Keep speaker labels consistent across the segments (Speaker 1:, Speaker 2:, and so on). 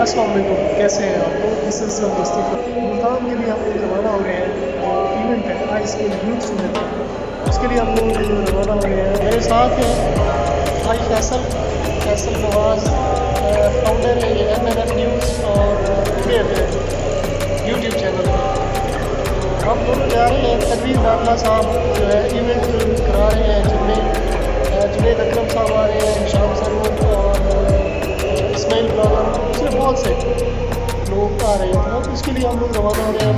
Speaker 1: अस्सलाम वालेकुम, कैसे हैं आप लोग। This is Mustafa. मुल्तान के लिए हम लोग रवाना हो गए हैं। इवेंट है हाई स्कूल यूथ सुनत, उसके लिए हम लोग रवाना हो गए हैं। मेरे साथ हैं भाई फैसल नवाज़, फाउंडर है ये MNF न्यूज़ और यूट्यूब चैनल है। हम दोनों जा रहे हैं। तनवीर दाखला साहब जो है इवेंट करा रहे हैं, जिनमें जुनैद अकरम साहब आ रहे हैं, शाम सरूर और इस्माइल ब्लॉगर, उसमें बहुत से लोग आ रहे हैं। तो उसके लिए हम लोग रवाना हो रहे हैं।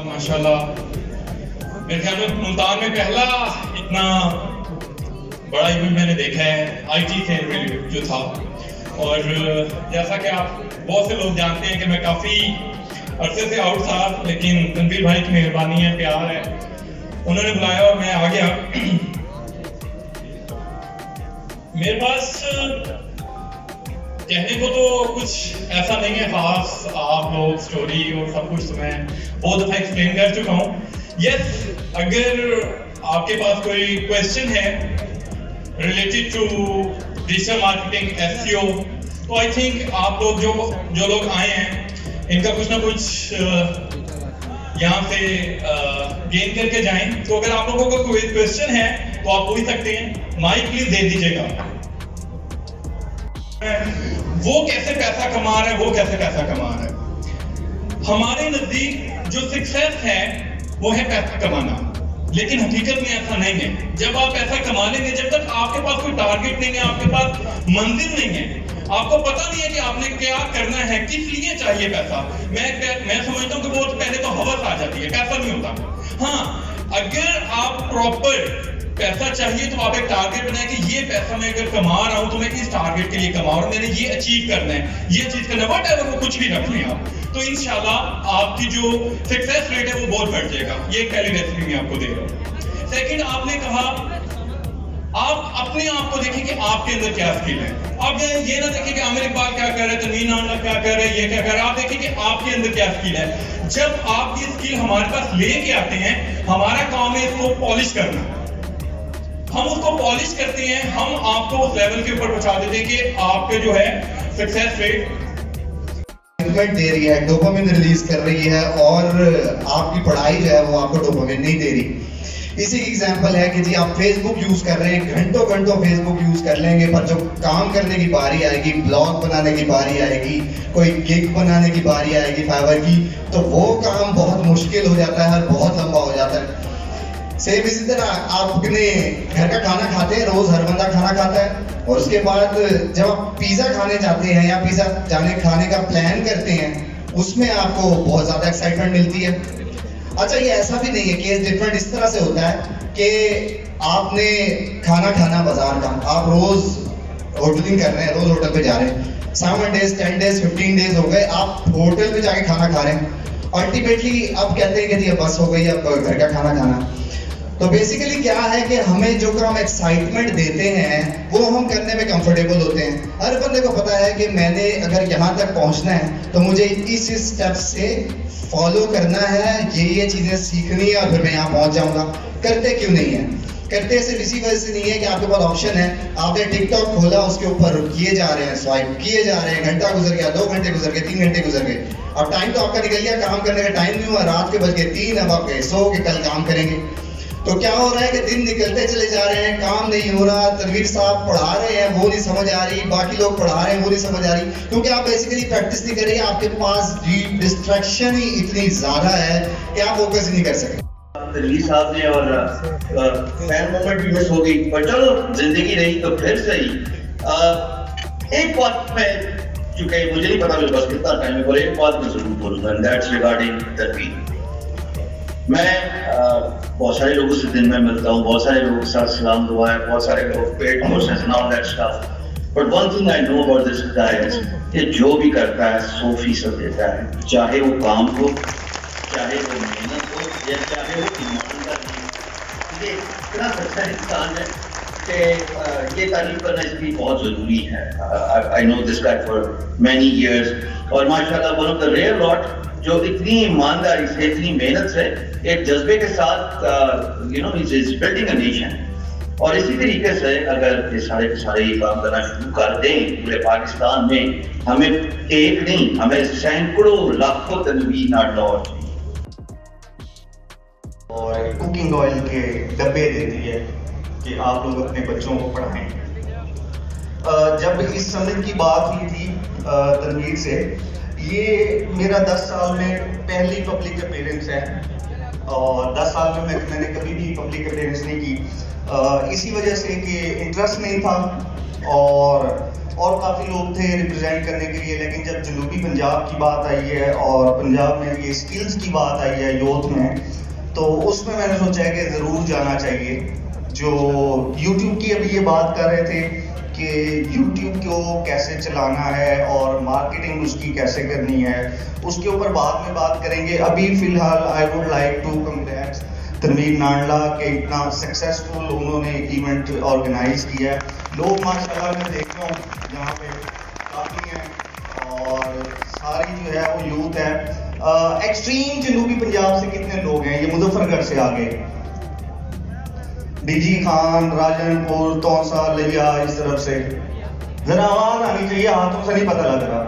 Speaker 2: माशाल्लाह, मेरे ख्याल में मुल्तान में पहला इतना बड़ा इवेंट मैंने देखा है IT से रिलेटेड जो था। और जैसा कि आप बहुत से लोग जानते हैं कि मैं काफ़ी अरसे से आउट था, लेकिन तनवीर भाई की मेहरबानी है, प्यार है, उन्होंने बुलाया और मैं आ गया। मेरे पास कहने को तो कुछ ऐसा नहीं है खास, आप लोग स्टोरी और सब कुछ तो मैं बहुत दफ़ा एक्सप्लेन कर चुका हूँ। यस, अगर आपके पास कोई क्वेश्चन है related to digital marketing, SEO, तो आई थिंक आप लोग जो लोग आए हैं इनका कुछ ना कुछ यहाँ से गेन करके जाएं। तो अगर आप लोगों को कोई क्वेश्चन है तो आप पूछ सकते हैं। माइक प्लीज दे दीजिएगा। वो कैसे पैसा कमा रहे हैं, वो कैसे पैसा कमा रहे हैं। हमारे नजदीक जो सक्सेस है वो है पैसा कमाना, लेकिन हकीकत में ऐसा नहीं है। जब आप पैसा कमा लेंगे, जब तक आपके पास कोई टारगेट नहीं है, आपके पास मंजिल नहीं है, आपको पता नहीं है कि आपने क्या करना है, किस लिए चाहिए पैसा। मैं समझता हूँ कि बहुत पहले तो हवस आ जाती है, पैसा नहीं होता। हाँ, अगर आप प्रॉपर पैसा चाहिए तो आप एक टारगेट बनाए कि ये पैसा मैं अगर कमा रहा हूं तो मैं इस टारगेट के लिए कमा रहा हूं, मैंने ये अचीव करना है, ये चीज करना है, वट एवर वो कुछ भी रख लें आप, तो इंशाल्लाह आपकी जो सक्सेस रेट है वो बहुत बढ़ जाएगा। ये एक पहली रेसिपी मैं आपको दे रहा हूँ। सेकंड, आपने कहा आप अपने आप को देखें कि आपके अंदर क्या स्किल है। आप ये ना देखें कि आमिर इकबाल क्या कर रहे हैं, तनवीर नाना क्या कर रहे हैं, ये क्या कर रहे हैं। आप देखें कि आपके अंदर क्या स्किल है। जब आप ये स्किल हमारे पास लेके आते हैं, हमारा काम है इसको पॉलिश करना। हम उसको पॉलिश करते हैं, हम आपको उस लेवल के ऊपर पहुंचा देते हैं कि आपके जो है सक्सेस रेट
Speaker 3: दे रही है, डोपामिन रिलीज कर रही है, और आपकी पढ़ाई जो है वो आपको डोपामिन नहीं दे रही। इसी की एग्जांपल है कि जी आप फेसबुक यूज कर रहे हैं, घंटों घंटों फेसबुक यूज कर लेंगे, पर जब काम करने की बारी आएगी, ब्लॉग बनाने की बारी आएगी, कोई गिग बनाने की बारी आएगी फाइवर की, तो वो काम बहुत मुश्किल हो जाता है और बहुत लंबा हो जाता है। सेम इसी तरह आप अपने घर का खाना खाते हैं, रोज हर बंदा खाना खाता है, और उसके बाद जब आप पिज्जा खाने जाते हैं या पिज्जा खाने का प्लान करते हैं, उसमें आपको बहुत ज्यादा एक्साइटमेंट मिलती है। अच्छा, ये ऐसा भी नहीं है, केस डिफरेंट इस तरह से होता है कि आपने खाना खाना बाजार का, आप रोज होटलिंग कर रहे हैं, रोज होटल पे जा रहे हैं, 7 डेज 10 डेज 15 डेज हो गए, आप होटल पे जाके खाना खा रहे हैं। अल्टीमेटली अब कहते हैं कि जी बस हो गई, अब घर का खाना खाना। तो बेसिकली क्या है कि हमें जो काम एक्साइटमेंट देते हैं वो हम करने में कंफर्टेबल होते हैं। हर बंदे को पता है कि मैंने अगर यहाँ तक पहुँचना है तो मुझे इस स्टेप से फॉलो करना है, ये चीज़ें सीखनी है और फिर मैं यहाँ पहुँच जाऊँगा। करते क्यों नहीं है? करते सिर्फ इसी वजह से नहीं है कि आपके पास ऑप्शन है, आपने टिकटॉक खोला, उसके ऊपर किए जा रहे हैं, स्वाइप किए जा रहे हैं, घंटा गुजर गया, 2 घंटे गुजर गए, 3 घंटे गुजर गए, अब टाइम तो आपका निकल गया, काम करने का टाइम नहीं हुआ, रात के बज गए 3, अब आप गए सो के कल काम करेंगे। तो क्या हो रहा है कि दिन निकलते चले जा रहे हैं, काम नहीं हो रहा, तनवीर साहब पढ़ा रहे हैं वो नहीं समझ आ रही, बाकी लोग पढ़ा रहे हैं वो नहीं समझ आ रही, क्योंकि आप बेसिकली प्रैक्टिस नहीं कर रही, आपके पास डिस्ट्रैक्शन ही इतनी ज्यादा है कि आप फोकस ही नहीं कर सके।
Speaker 4: तनवीर साहब ने और फैन मोमेंट भी मिस हो गई, पर चलो जिंदगी रही तो फिर सही। एक बात मैं, क्योंकि मुझे नहीं पता मेरे पास कितना टाइम है, पर एक बात मैं जरूर बोलूंगा, एंड दैट्स रिगार्डिंग तनवीर। मैं बहुत सारे लोगों से दिन में मिलता हूँ, बहुत सारे लोगों के साथ सलाम दुआ है, बहुत सारे लोग paid courses and all that stuff, but one thing I know about this guy is कि जो भी करता है 100% देता है, चाहे वो काम हो, चाहे वो मेहनत हो, या चाहे वो ईमानदारी हो। ये इतना सच्चा इंसान है कि ये तारीफ करना इसकी बहुत ज़रूरी है। I know this guy for many years और माशाल्लाह one of the rare lot जो इतनी ईमानदारी से, इतनी मेहनत से, एक जज्बे के साथ you know is building a nation. और इसी तरीके से अगर ये सारे के सारे ये काम करना शुरू कर दें पूरे पाकिस्तान में, हमें एक नहीं, हमें सैकड़ों लाखों तनवीर नाटलॉर
Speaker 5: और कुकिंग ऑयल के डब्बे देती है कि आप लोग अपने बच्चों को पढ़ाएं। जब इस समिट की बात हुई थी तनवीर से, ये मेरा 10 साल में पहली पब्लिक अपीयरेंस है और 10 साल में मैंने कभी भी पब्लिक अपीयरेंस नहीं की, इसी वजह से कि इंटरेस्ट नहीं था और काफ़ी लोग थे रिप्रेजेंट करने के लिए। लेकिन जब जनूबी पंजाब की बात आई है और पंजाब में ये स्किल्स की बात आई है यूथ में, तो उसमें मैंने सोचा है कि ज़रूर जाना चाहिए। जो YouTube की अभी ये बात कर रहे थे कि YouTube को कैसे चलाना है और मार्केटिंग उसकी कैसे करनी है, उसके ऊपर बाद में बात करेंगे। अभी फ़िलहाल I would like to congrats Tanveer Nandla के इतना सक्सेसफुल उन्होंने इवेंट ऑर्गेनाइज किया है। लोग माशाल्लाह मैं देख रहा हूँ यहाँ पे काफ़ी हैं और सारी जो है वो यूथ है। एक्सट्रीम जनूबी पंजाब से कितने लोग हैं? ये मुजफ्फरगढ़ से आ गए, डीजी खान, राजनपुर, तौसा, लिया, इस तरफ से। जरा आवाज आनी चाहिए, हाथों से नहीं पता लग रहा।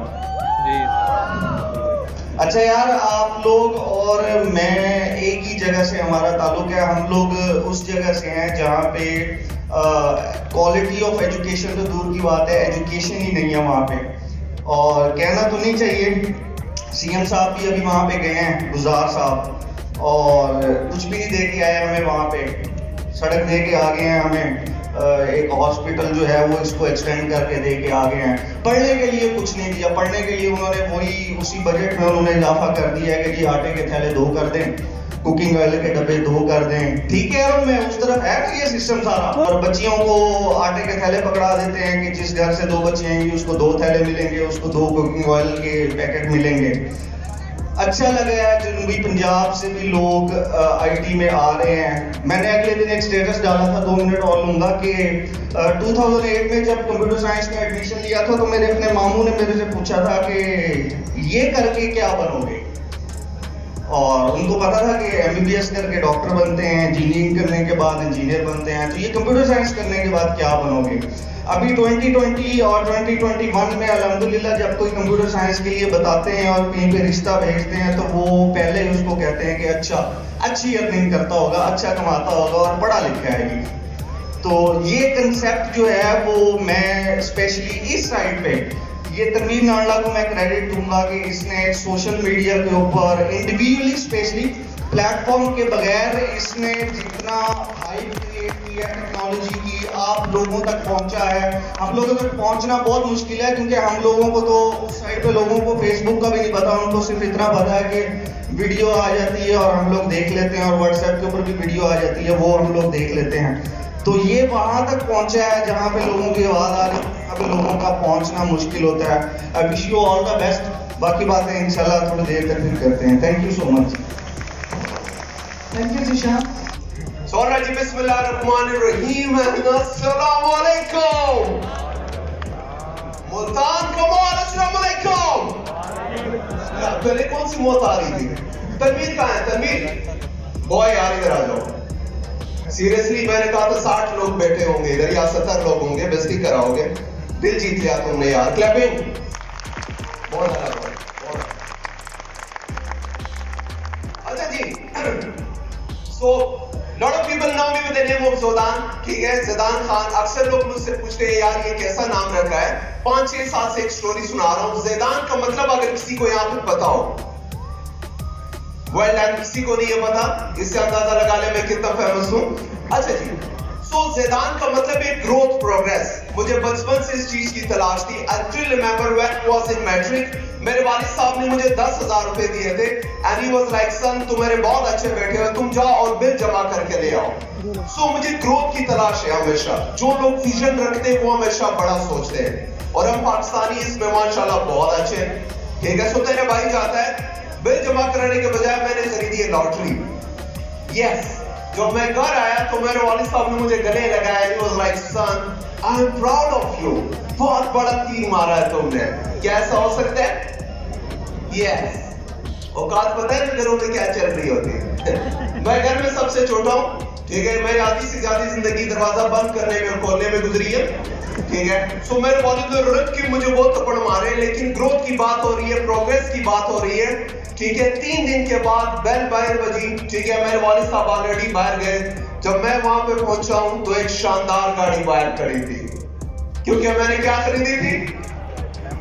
Speaker 5: अच्छा यार, आप लोग और मैं एक ही जगह से हमारा ताल्लुक है। हम लोग उस जगह से हैं जहाँ पे क्वालिटी ऑफ एजुकेशन तो दूर की बात है, एजुकेशन ही नहीं है वहाँ पे। और कहना तो नहीं चाहिए, सीएम साहब भी अभी वहाँ पे गए हैं, गुजार साहब, और कुछ भी नहीं दे के आए हमें वहाँ पे। सड़क दे के आ गए हैं हमें, एक हॉस्पिटल जो है वो इसको एक्सटेंड करके दे के आ गए हैं। पढ़ने के लिए कुछ नहीं दिया, पढ़ने के लिए उन्होंने वही उसी बजट में उन्होंने इजाफा कर दिया है कि जी आटे के थैले 2 कर दें, कुकिंग ऑयल के डब्बे 2 कर दें। ठीक है, और मैं उस तरफ है ना ये सिस्टम सारा। और बच्चियों को आटे के थैले पकड़ा देते हैं कि जिस घर से 2 बच्चे आएंगी उसको 2 थैले मिलेंगे, उसको 2 कुकिंग ऑयल के पैकेट मिलेंगे। अच्छा लगा है जनूबी पंजाब से भी लोग आईटी में आ रहे हैं। मैंने अगले दिन एक स्टेटस डाला था, 2 मिनट और लूंगा, कि 2008 में जब कंप्यूटर साइंस में एडमिशन लिया था तो मेरे अपने मामू ने मेरे से पूछा था कि ये करके क्या बनोगे, और उनको पता था कि एमबीबीएस करके डॉक्टर बनते हैं, इंजीनियरिंग करने के बाद इंजीनियर बनते हैं, तो ये कंप्यूटर साइंस करने के बाद क्या बनोगे। अभी 2020 और 2021 में अल्हम्दुलिल्लाह जब कोई कंप्यूटर साइंस के लिए बताते हैं और कहीं पे रिश्ता भेजते हैं तो वो पहले ही उसको कहते हैं कि अच्छा, अच्छी अर्निंग करता होगा, अच्छा कमाता होगा और पढ़ा लिखा है ये। तो ये कंसेप्ट जो है वो मैं स्पेशली इस साइड पे ये तनवीर नांडला को मैं क्रेडिट दूंगा कि इसने सोशल मीडिया के ऊपर इंडिविजुअली स्पेशली प्लेटफॉर्म के बगैर इसने जितना हाइप क्रिएट की है टेक्नोलॉजी की, आप लोगों तक पहुंचा है। हम लोगों तक पहुंचना बहुत मुश्किल है क्योंकि हम लोगों को तो उस साइड पे लोगों को फेसबुक का भी नहीं पता, उनको सिर्फ इतना पता है कि वीडियो आ जाती है और हम लोग देख लेते हैं, और व्हाट्सएप के ऊपर भी वीडियो आ जाती है वो हम लोग देख लेते हैं। तो ये वहां तक पहुंचा है जहां पे लोगों की आवाज आ रही है, वहां पे लोगों का पहुंचना मुश्किल होता है। I wish you all the best. बाकी बातें इंशाल्लाह थोड़ी देर तक फिर करते हैं। Thank you so much.
Speaker 1: Thank you Zeeshan.
Speaker 6: Sora ji, बिस्मिल्लाहिर्रहमानिर्रहीम, अस्सलाम वालेकुम। मुल्तान कमाल, अस्सलाम वालेकुम। पहले कौन सी मौत आ रही थी? तनवीर कहाँ है? तनवीर बॉय यार इधर आ जाओ। सीरियसली मैंने कहा था 60 लोग बैठे होंगे इधर या 70 लोग होंगे, बेइज्जती कराओगे। दिल जीत लिया तुमने यार, क्लैपिंग। बहुत अच्छा। अच्छा जी, so lot of people now me with the name of Zaidan. ठीक है, ज़ैदान खान। अक्सर लोग मुझसे पूछते हैं यार ये कैसा नाम रखा है। 5-6 साल से एक स्टोरी सुना रहा हूँ। ज़ैदान का मतलब अगर किसी को यहाँ पे पता हो, वर्ल्ड एंड किसी को नहीं है पता, इससे अंदाजा लगा ले मैं कितना फेमस हूँ। अच्छा जी, सो ज़ैदान का मतलब एक ग्रोथ, प्रोग्रेस। मुझे बचपन से इस चीज की तलाश थी। I still remember when I was in matric, मेरे वालिद साहब ने मुझे 10,000 रुपए दिए थे and he was like, son तुम्हारे बहुत अच्छे बैठे हो, तुम जाओ और बिल जमा करके ले आओ। सो मुझे ग्रोथ की तलाश है हमेशा। जो लोग विजन रखते हैं वो हमेशा बड़ा सोचते हैं, और हम पाकिस्तानी इसमें माशाल्लाह बहुत अच्छे हैं। ठीक है, सो तेरे भाई जाता है, बिल जमा कराने के बजाय मैंने खरीदी है लॉटरी। यस, जब मैं घर आया तो मेरे वालिद साहब ने मुझे गले लगाया, he was like, son, I am proud of you, बहुत बड़ा तीर मारा है तुमने। क्या ऐसा हो सकता है? Yes। औकात पता है घरों में क्या चल रही होती है। मैं घर में सबसे छोटा हूँ, ठीक है, मेरी आधी से ज्यादा जिंदगी दरवाजा बंद करने में और खोलने में गुजरी है, ठीक है। सो मेरे वालिद ने रट के मुझे बहुत थप्पड़ मारे, लेकिन ग्रोथ की बात हो रही है, प्रोग्रेस की बात हो रही है, ठीक है। 3 दिन के बाद बेल बाहर बजी, ठीक है, मेरे वालिद साहब ऑलरेडी बाहर गए। जब मैं वहां पे पहुंचा हूं तो एक शानदार गाड़ी बाहर खड़ी थी, क्योंकि मैंने क्या खरीदी थी?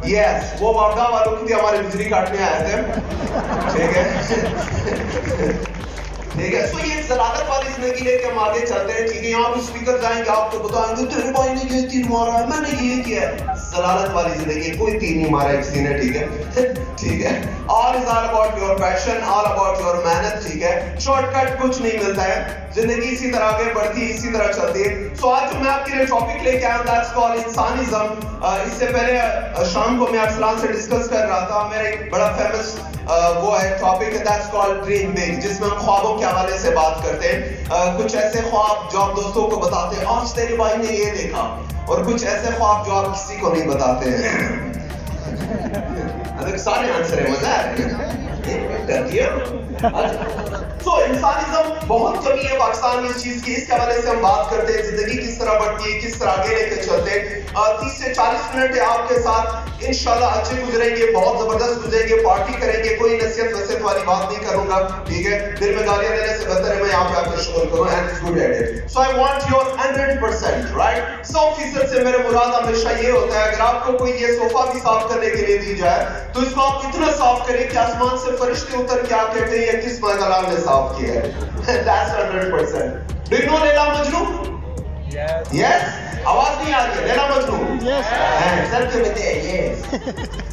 Speaker 6: यस, वो वापदा वालों की थी, हमारे बिजली काटने आए थे, ठीक है। ठीक है, सो ये जलालत वाली जिंदगी लेके हम आगे चलते हैं, ठीक है। यहाँ पे स्पीकर जाएंगे, आपको बताएंगे तेरे भाई ने ये तीर मारा है, मैंने ये किया है। जलालत वाली जिंदगी, कोई तीर नहीं मारा है किसी ने, ठीक है। ठीक है, all is all about your passion, all about your मेहनत, ठीक है। शॉर्टकट कुछ नहीं मिलता है, जिंदगी इसी तरह आगे बढ़ती है, इसी तरह चलती है। सो आज जो मैं आपके लिए टॉपिक लेके आया हूं, दैट्स कॉल्ड इंसानिज्म। इससे पहले शाम को मैं अरसलान से डिस्कस कर रहा था, मेरा एक बड़ा फेमस वो है टॉपिक है, दैट्स कॉल्ड ड्रीम बिग, जिसमें हम ख्वाबों के हवाले से बात करते हैं। कुछ ऐसे ख्वाब जो आप दोस्तों को बताते हैं, आज तेरे भाई ने ये देखा, और कुछ ऐसे ख्वाब जो आप किसी को नहीं बताते हैं। सारे आंसर है, मजा है। तो इंसानिज्म बहुत कमी है पाकिस्तान में इस चीज की, इसके हवाले से हम बात करते हैं, जिंदगी किस तरह बढ़ती है, किस तरह आगे लेकर चलते हैं। 30 से 40 मिनट है आपके साथ, इंशाल्लाह अच्छे गुजरेंगे, बहुत जबरदस्त गुजरेंगे, पार्टी करेंगे, कोई नसीहत वसीहत वाली बात नहीं करूंगा, ठीक है। दिल में गालियां देने से बेहतर है मैं यहाँ पे आपको शुक्र करूं, and it's good at it. So I want your 100%, right. 100% से मेरे मुराद हमेशा ये होता है, अगर आपको कोई ये सोफा भी साफ करने के लिए दी जाए तो इसको आप इतना साफ करें कि आसमान से फरिश्ते उतर के आके कहते हैं किस कलाम ने साफ किया है। That's 100%. Do you know Laila Majnu? Yes. Yes? आवाज नहीं आ रही है, लैला मजनू? Yes. सर के बेटे yes.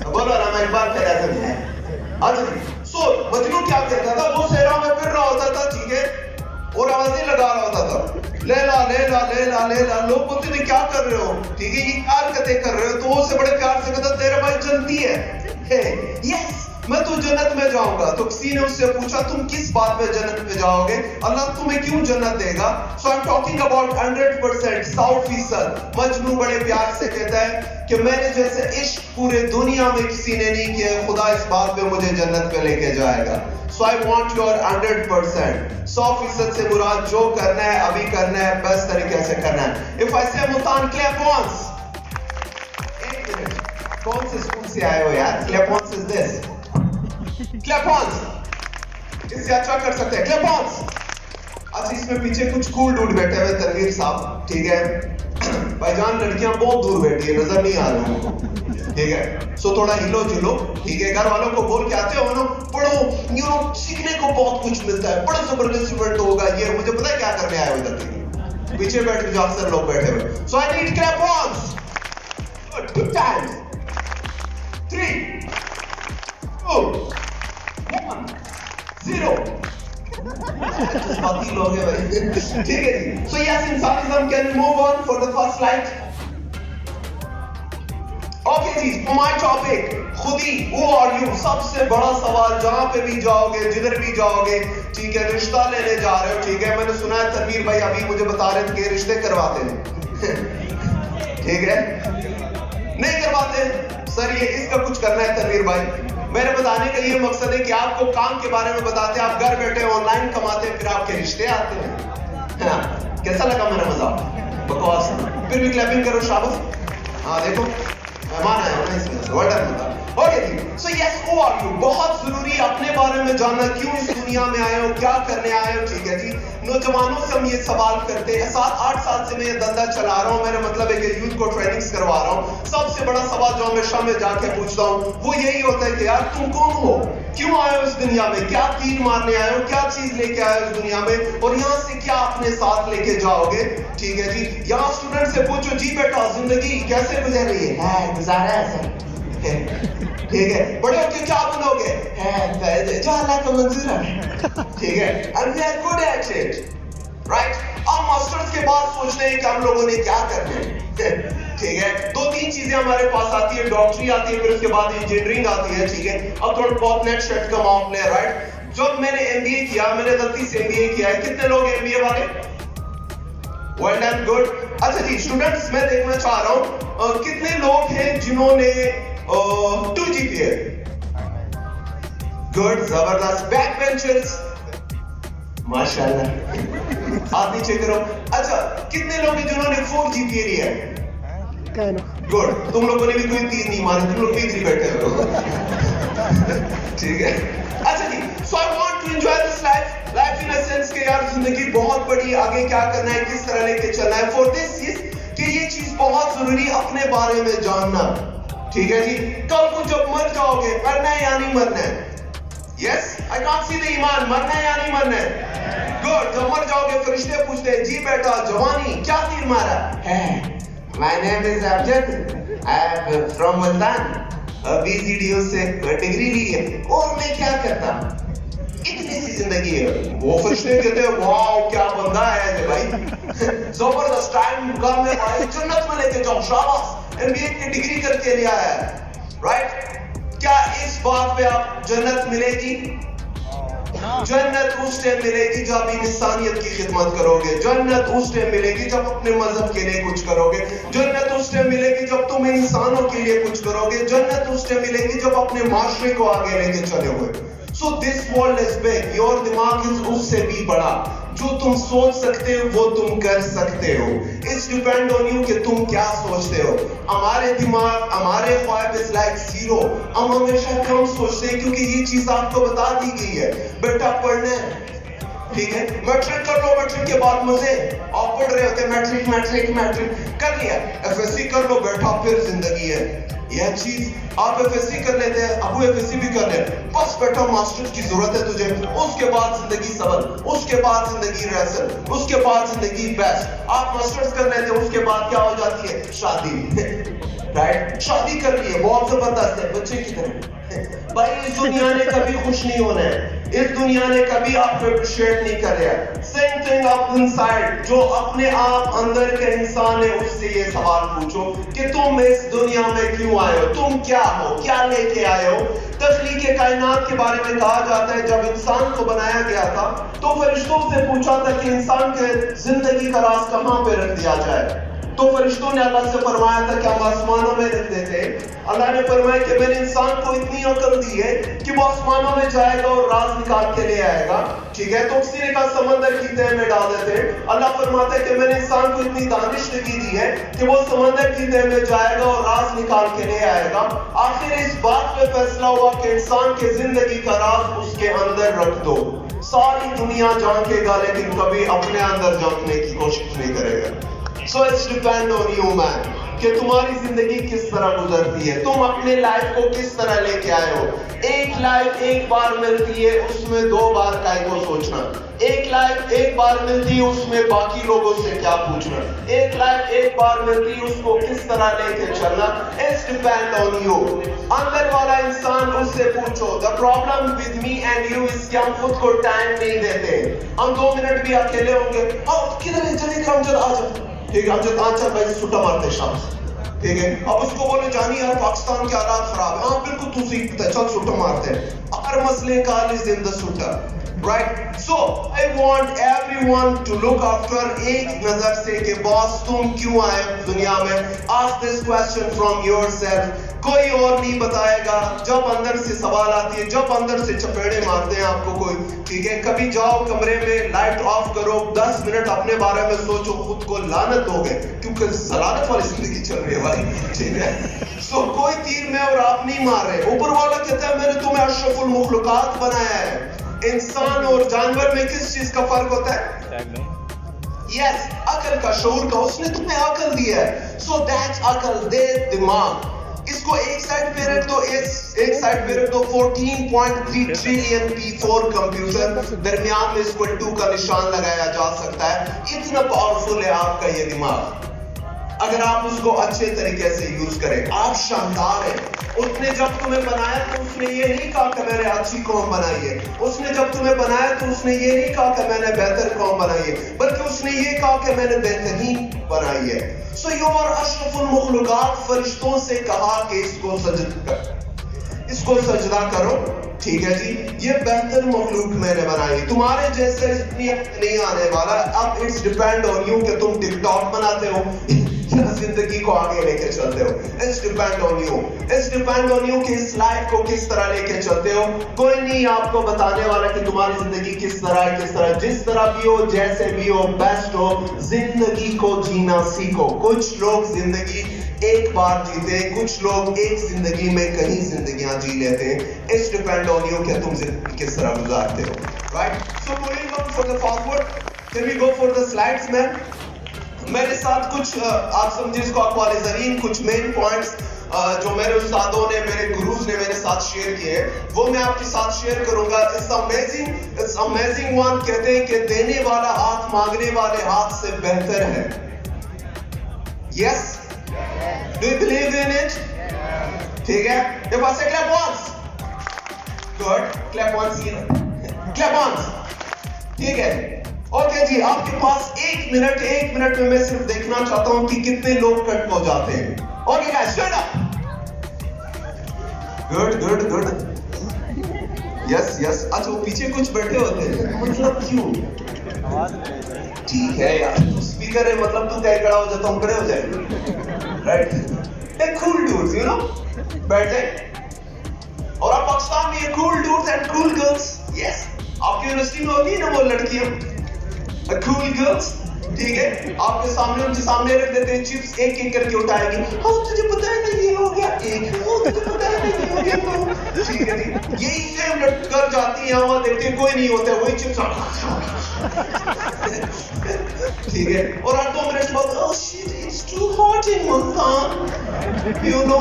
Speaker 6: बोलो ना, मैं एक बार फिर ऐसे में है। अच्छा, सो मजनू क्या करता था? वो सहरा में फिर रहा होता था, ठीक है, और आवाजें लगा रहा होता था, लैला लैला लैला लैला। लोग बोलते थे क्या कर रहे हो, ठीक है, ये क्या हरकतें कर रहे हो? तो वो से बड़े प्यार से कहता तेरा भाई जन्नती है। यस, मैं तो जन्नत में जाऊंगा। तो किसी ने उससे पूछा तुम किस बात में जन्नत में जाओगे, अल्लाह तुम्हें क्यों जन्नत देगा? So I am talking about 100%, 100%। मजनू बड़े प्यार से कहता है कि मैंने जैसे इश्क पूरे दुनिया में किसी ने नहीं किया, खुदा इस बात पे मुझे जन्नत पे लेके जाएगा। सो आई वांट योर 100%, 100% से मुराद जो करना है अभी करना है, बेस्ट तरीके से करना है। If I say Multan clap once, एक मिनट, कौन से स्कूल से आए हो यार? Clap once is this, clap once, इससे अच्छा कर सकते हैं, क्लैप वंस। अच्छा, इसमें पीछे कुछ कूल डूड बैठे हुए, तनवीर साहब, ठीक है। भाईजान लड़कियां बहुत दूर बैठी है, नजर नहीं आ रही उनको, ठीक है। सो थोड़ा हिलो जुलो, ठीक है। घर वालों को बोल के आते हो ना, पढ़ो, यू नो, सीखने को बहुत कुछ मिलता है, बड़ा जबरदस्त इवेंट होगा ये, मुझे पता है क्या करने आए हो इधर, पीछे बैठ के जो अक्सर लोग बैठे हुए। So I need clap once, good times, 3 2 1 0। जज्बाती लोग हैं भाई, ठीक है जी। सो यस, इंसानिज्म, can we move on for the first slide? Okay जी, माय टॉपिक खुदी, हु आर यू? सबसे बड़ा सवाल, जहां पे भी जाओगे, जिधर भी जाओगे, ठीक है, रिश्ता लेने जा रहे हो, ठीक है। मैंने सुना है तनवीर भाई अभी मुझे बता रहे थे कि रिश्ते करवाते हैं, ठीक है, नहीं करवाते सर, ये इसका कुछ करना है तनवीर भाई। मेरे बताने का ये मकसद है कि आपको काम के बारे में बताते हैं, आप घर बैठे ऑनलाइन कमाते हैं, फिर आपके रिश्ते आते हैं। हाँ, कैसा लगा मेरा मजाक? बकवास, फिर भी क्लैपिंग करो, शाबाश। हाँ देखो, मेहमान आए हो ना इसमें, वर्डन होता। ओके जी, so yes, who are you? बहुत जरूरी है अपने बारे में जानना, क्यों इस दुनिया में आए हो, क्या करने आए हो, ठीक है जी। नौजवानों से हम ये सवाल करते हैं, 7-8 साल से मैं ये धंधा चला रहा हूँ, मेरा मतलब है कि यूथ को ट्रेनिंग्स करवा रहा हूँ। सबसे बड़ा सवाल जो हमेशा मैं जाके पूछता हूँ वो यही होता है कि यार तुम कौन हो, क्यों आए हो इस दुनिया में, क्या तीर मारने आए हो, क्या चीज लेके आए हो इस दुनिया में, और यहाँ से क्या अपने साथ लेके जाओगे, ठीक है जी। यहाँ स्टूडेंट से पूछो, जी बेटा जिंदगी कैसे गुजर रही है, गुजारा ऐसे, ठीक है। बड़े होके क्या बनोगे, जो अल्लाह का मंजूर है, ठीक है। And we are good at it, right. अब मास्टर्स के बाद सोचते हैं कि हम लोगों ने क्या करना है, ठीक है। 2-3 चीजें हमारे पास आती है, डॉक्टरी आती है, फिर उसके बाद इंजीनियरिंग आती है, ठीक है। अब थोड़ा बहुत नेट शेट कमाओ अपने, राइट। जब मैंने एमबीए किया, मैंने गलती से एमबीए किया है, कितने लोग एमबीए वाले? Well done, good. अच्छा जी स्टूडेंट्स, मैं देखना चाह रहा हूं कितने लोग हैं जिन्होंने 2 GPA? गुड, जबरदस्त। बैक बेंचर्स, माशाल्लाह, हाथ नीचे करो। अच्छा, कितने लोग हैं जिन्होंने 4 GPA लिया है? गुड, तुम लोगों ने भी कोई 3 नहीं मारा, तुम लोग 3 बैठे हो। ठीक है, अच्छा जी। So I want to enjoy this life in a sense कि यार जिंदगी बहुत बड़ी, आगे क्या करना है, किस तरह लेके चलना है। फॉर दिस चीज कि ये चीज बहुत जरूरी, अपने बारे में जानना। ठीक है जी, कल को जब मर जाओगे, मरना है या नहीं मरना है? Yes, I can't see the ईमान, मरना है या नहीं मरना है? गुड, जब मर जाओगे फरिश्ते पूछते हैं, जी बेटा जवानी क्या तीर मारा है? My name is Amjad, I am from Multan, BCDO से डिग्री ली है और मैं क्या करता हूं, इतनी सी जिंदगी है। वो फरिश्ते कहते हैं वाओ क्या बंदा है भाई, जबरदस्त टाइम काम में आए, जन्नत में लेके जाओ, शाबाश, MBA की डिग्री करके लिया है, राइट? क्या इस बात पे आप जन्नत मिलेगी? जन्नत उस टाइम मिलेगी जब इंसानियत की खिदमत करोगे। जन्नत उस टाइम मिलेगी जब अपने मजहब के लिए कुछ करोगे। जन्नत उस टाइम मिलेगी जब तुम इंसानों के लिए कुछ करोगे। जन्नत उस टाइम मिलेगी जब अपने माशरे को आगे लेके चले हुए। So this world is big, your दिमाग इज उससे भी बड़ा। जो तुम सोच सकते हो वो तुम कर सकते हो। इट्स डिपेंड ऑन यू कि तुम क्या सोचते हो। हमारे दिमाग, हमारे ख्वाब इज लाइक जीरो। हम हमेशा कम सोचते हैं क्योंकि ये चीज आपको बता दी गई है, बेटा पढ़ना है, ठीक है, मैट्रिक कर लो, मैट्रिक के बाद मजे, आप पढ़ रहे होते मैट्रिक मैट्रिक मैट्रिक कर लिया, FSC कर लो बेटा, फिर जिंदगी है। यह चीज आप FSC कर लेते हैं, अबू FSC भी कर ले, बस बेटा मास्टर्स की जरूरत है तुझे, उसके बाद जिंदगी सबल, उसके बाद जिंदगी रैसल, उसके बाद जिंदगी बेस्ट। आप मास्टर्स कर लेते हैं, उसके बाद क्या हो जाती है? शादी। राइट, शादी कर ली है, बहुत जबरदस्त है, बच्चे की तरह। भाई इस दुनिया ने कभी खुश नहीं होना है, इस दुनिया ने कभी आपको अप्रिशिएट नहीं कर रहा। सेम थिंग अप इनसाइड, जो अपने आप अंदर के इंसान है उससे ये सवाल पूछो कि तुम इस दुनिया में क्यों आए हो, तुम क्या हो, क्या लेके आए हो। तख्लीक कायनात के बारे में कहा जाता है जब इंसान को बनाया गया था तो फरिश्तों से पूछा था कि इंसान के जिंदगी का राज कहां पे रख दिया जाए। तो फरिश्तों ने अल्लाह से फरमाया था कि हम आसमानों में रखते थे। अल्लाह ने फरमाया कि मैंने इंसान को इतनी अकल दी है कि वो आसमानों में जाएगा और राज निकाल के ले आएगा, ठीक है। तो किसी ने कहा समंदर की तह में डाल देते। अल्लाह फरमाता है कि मैंने इंसान को इतनी दानिशगी दी है कि वो समंदर की तह में जाएगा और राज निकाल के ले आएगा। आखिर इस बात पे फैसला हुआ कि इंसान के जिंदगी का राज उसके अंदर रख दो। सारी दुनिया झांकेगा लेकिन कभी अपने अंदर झांकने की कोशिश नहीं करेगा। So it's depend on you man, कि तुम्हारी जिंदगी किस तरह गुजरती है, तुम अपने लाइफ को किस तरह लेके आए हो। एक लाइफ एक बार मिलती है, उसमें 2 बार काय को सोचना। एक लाइफ एक बार मिलती है, उसमें बाकी लोगों से क्या पूछना। एक लाइफ एक बार मिलती है, उसको किस तरह लेके चलना। It's depend on you. अंदर वाला इंसान, उससे पूछो। The problem with me and you is कि हम खुद को टाइम नहीं देते। हम 2 मिनट भी अकेले होंगे, किधर है, चले हम जरा आ जाओ, ठीक है, हम जब 5 भाई छुट्टा मारते शाम, ठीक है। अब उसको बोले जानी यार पाकिस्तान के हालात खराब है, हाँ बिल्कुल तू सीखता है, चल छुट्टा मारते हैं। हर मसले का हल इज इन द छुट्टा, right. So I want everyone to look after एक नजर से कि बॉस तुम क्यों आए दुनिया में। Ask this question from yourself, कोई और नहीं बताएगा। जब अंदर से सवाल आती है, जब अंदर से चपेड़े मारते हैं आपको कोई, ठीक है, कभी जाओ कमरे में, लाइट ऑफ करो, 10 मिनट अपने बारे में सोचो, खुद को लानत हो गए क्योंकि जलालत वाली जिंदगी चल रही है भाई, ठीक है। सो कोई तीर में और आप नहीं मार रहे। ऊपर वाला कहता है मैंने तुम्हें अशरफुल मखलूकात बनाया है। इंसान और जानवर में किस चीज का फर्क होता है? यस, अकल का, शऊर का। उसने तुम्हें अकल दिया है। सो दैट्स अकल, दे दिमाग। इसको एक साइड पे रख दो, एक साइड पे रख दो 14.3 ट्रिलियन P4 कंप्यूटर, दरमियान में इसको 2 का निशान लगाया जा सकता है। इतना पावरफुल है आपका ये दिमाग। अगर आप उसको अच्छे तरीके से यूज करें, आप शानदार हैं। उसने जब तुम्हें बनाया तो उसने ये नहीं कहा कि मैंने अच्छी कौम बनाई है। उसने जब तुम्हें बनाया तो उसने ये नहीं कहा कि मैंने बेहतर कौम बनाई है, बल्कि उसने ये कहा कि मैंने बेहतरीन बनाई है। सो यू आर अशरफुल मखलूकात। फरिश्तों से कहा कि इसको सजद कर, इसको सजदा करो, ठीक है जी। ये बेहतर मखलूक मैंने बनाई, तुम्हारे जैसे इतनी नहीं आने वाला। अब इट्स डिपेंड ऑन यू कि तुम टिकटॉक बनाते हो या जिंदगी को आगे लेके चलते हो। It's depend on you, it's depend on you कि इस लाइफ को किस तरह लेके चलते हो। कोई नहीं आपको बताने वाला कि तुम्हारी जिंदगी किस तरह, जिस तरह भी हो, जैसे भी हो, बेस्ट हो। जिंदगी को जीना सीखो। कुछ लोग जिंदगी एक बार जीते, कुछ लोग एक जिंदगी में कई जिंदगियां जी लेते हैं। इट्स डिपेंड ऑन यू कि तुम जिंदगी किस तरह गुजारते हो, right. So moving on for the forward, can we go for the slides man. मेरे साथ कुछ आप समझिए इसको अक्वालिजरीन, कुछ मेन पॉइंट्स जो मेरे उस्तादों ने, मेरे गुरुज ने मेरे साथ शेयर किए, वो मैं आपके साथ शेयर करूंगा। It's amazing one. कहते हैं कि देने वाला हाथ मांगने वाले हाथ से बेहतर है। Yes, do you believe in it? ठीक है, if I say clap once, good, clap once here, clap once, ठीक है। ओके जी, आपके पास एक मिनट में मैं सिर्फ देखना चाहता हूं कि कितने लोग कट हो जाते हैं। Okay guys, stand up. Good. Yes. अच्छा, वो पीछे कुछ बैठे होते हैं, मतलब क्यों? ठीक है यार, तू स्पीकर है, मतलब तू कहीं खड़ा हो जाता हूं, खड़े हो जाए, right. A cool dudes, you know, बैठे। और आप पाकिस्तान में ये cool dudes and cool girls, yes, आपकी यूनिवर्सिटी में होगी ना वो लड़कियां, कूल गर्ल्स, ठीक है। आपके सामने, उनके सामने रख देते हैं चिप्स, एक करके उठाएगी। हाँ, तुझे पता है ना ये हो गया एक, तुझे पता है ना ये हो गया दो, ठीक है जी। यही सेम कर जाती है, वहां देखते हैं कोई नहीं होता है, वही चिप्स, ठीक है। और 8-2 मिनट बाद, oh shit, it's too hot in Multan, you know,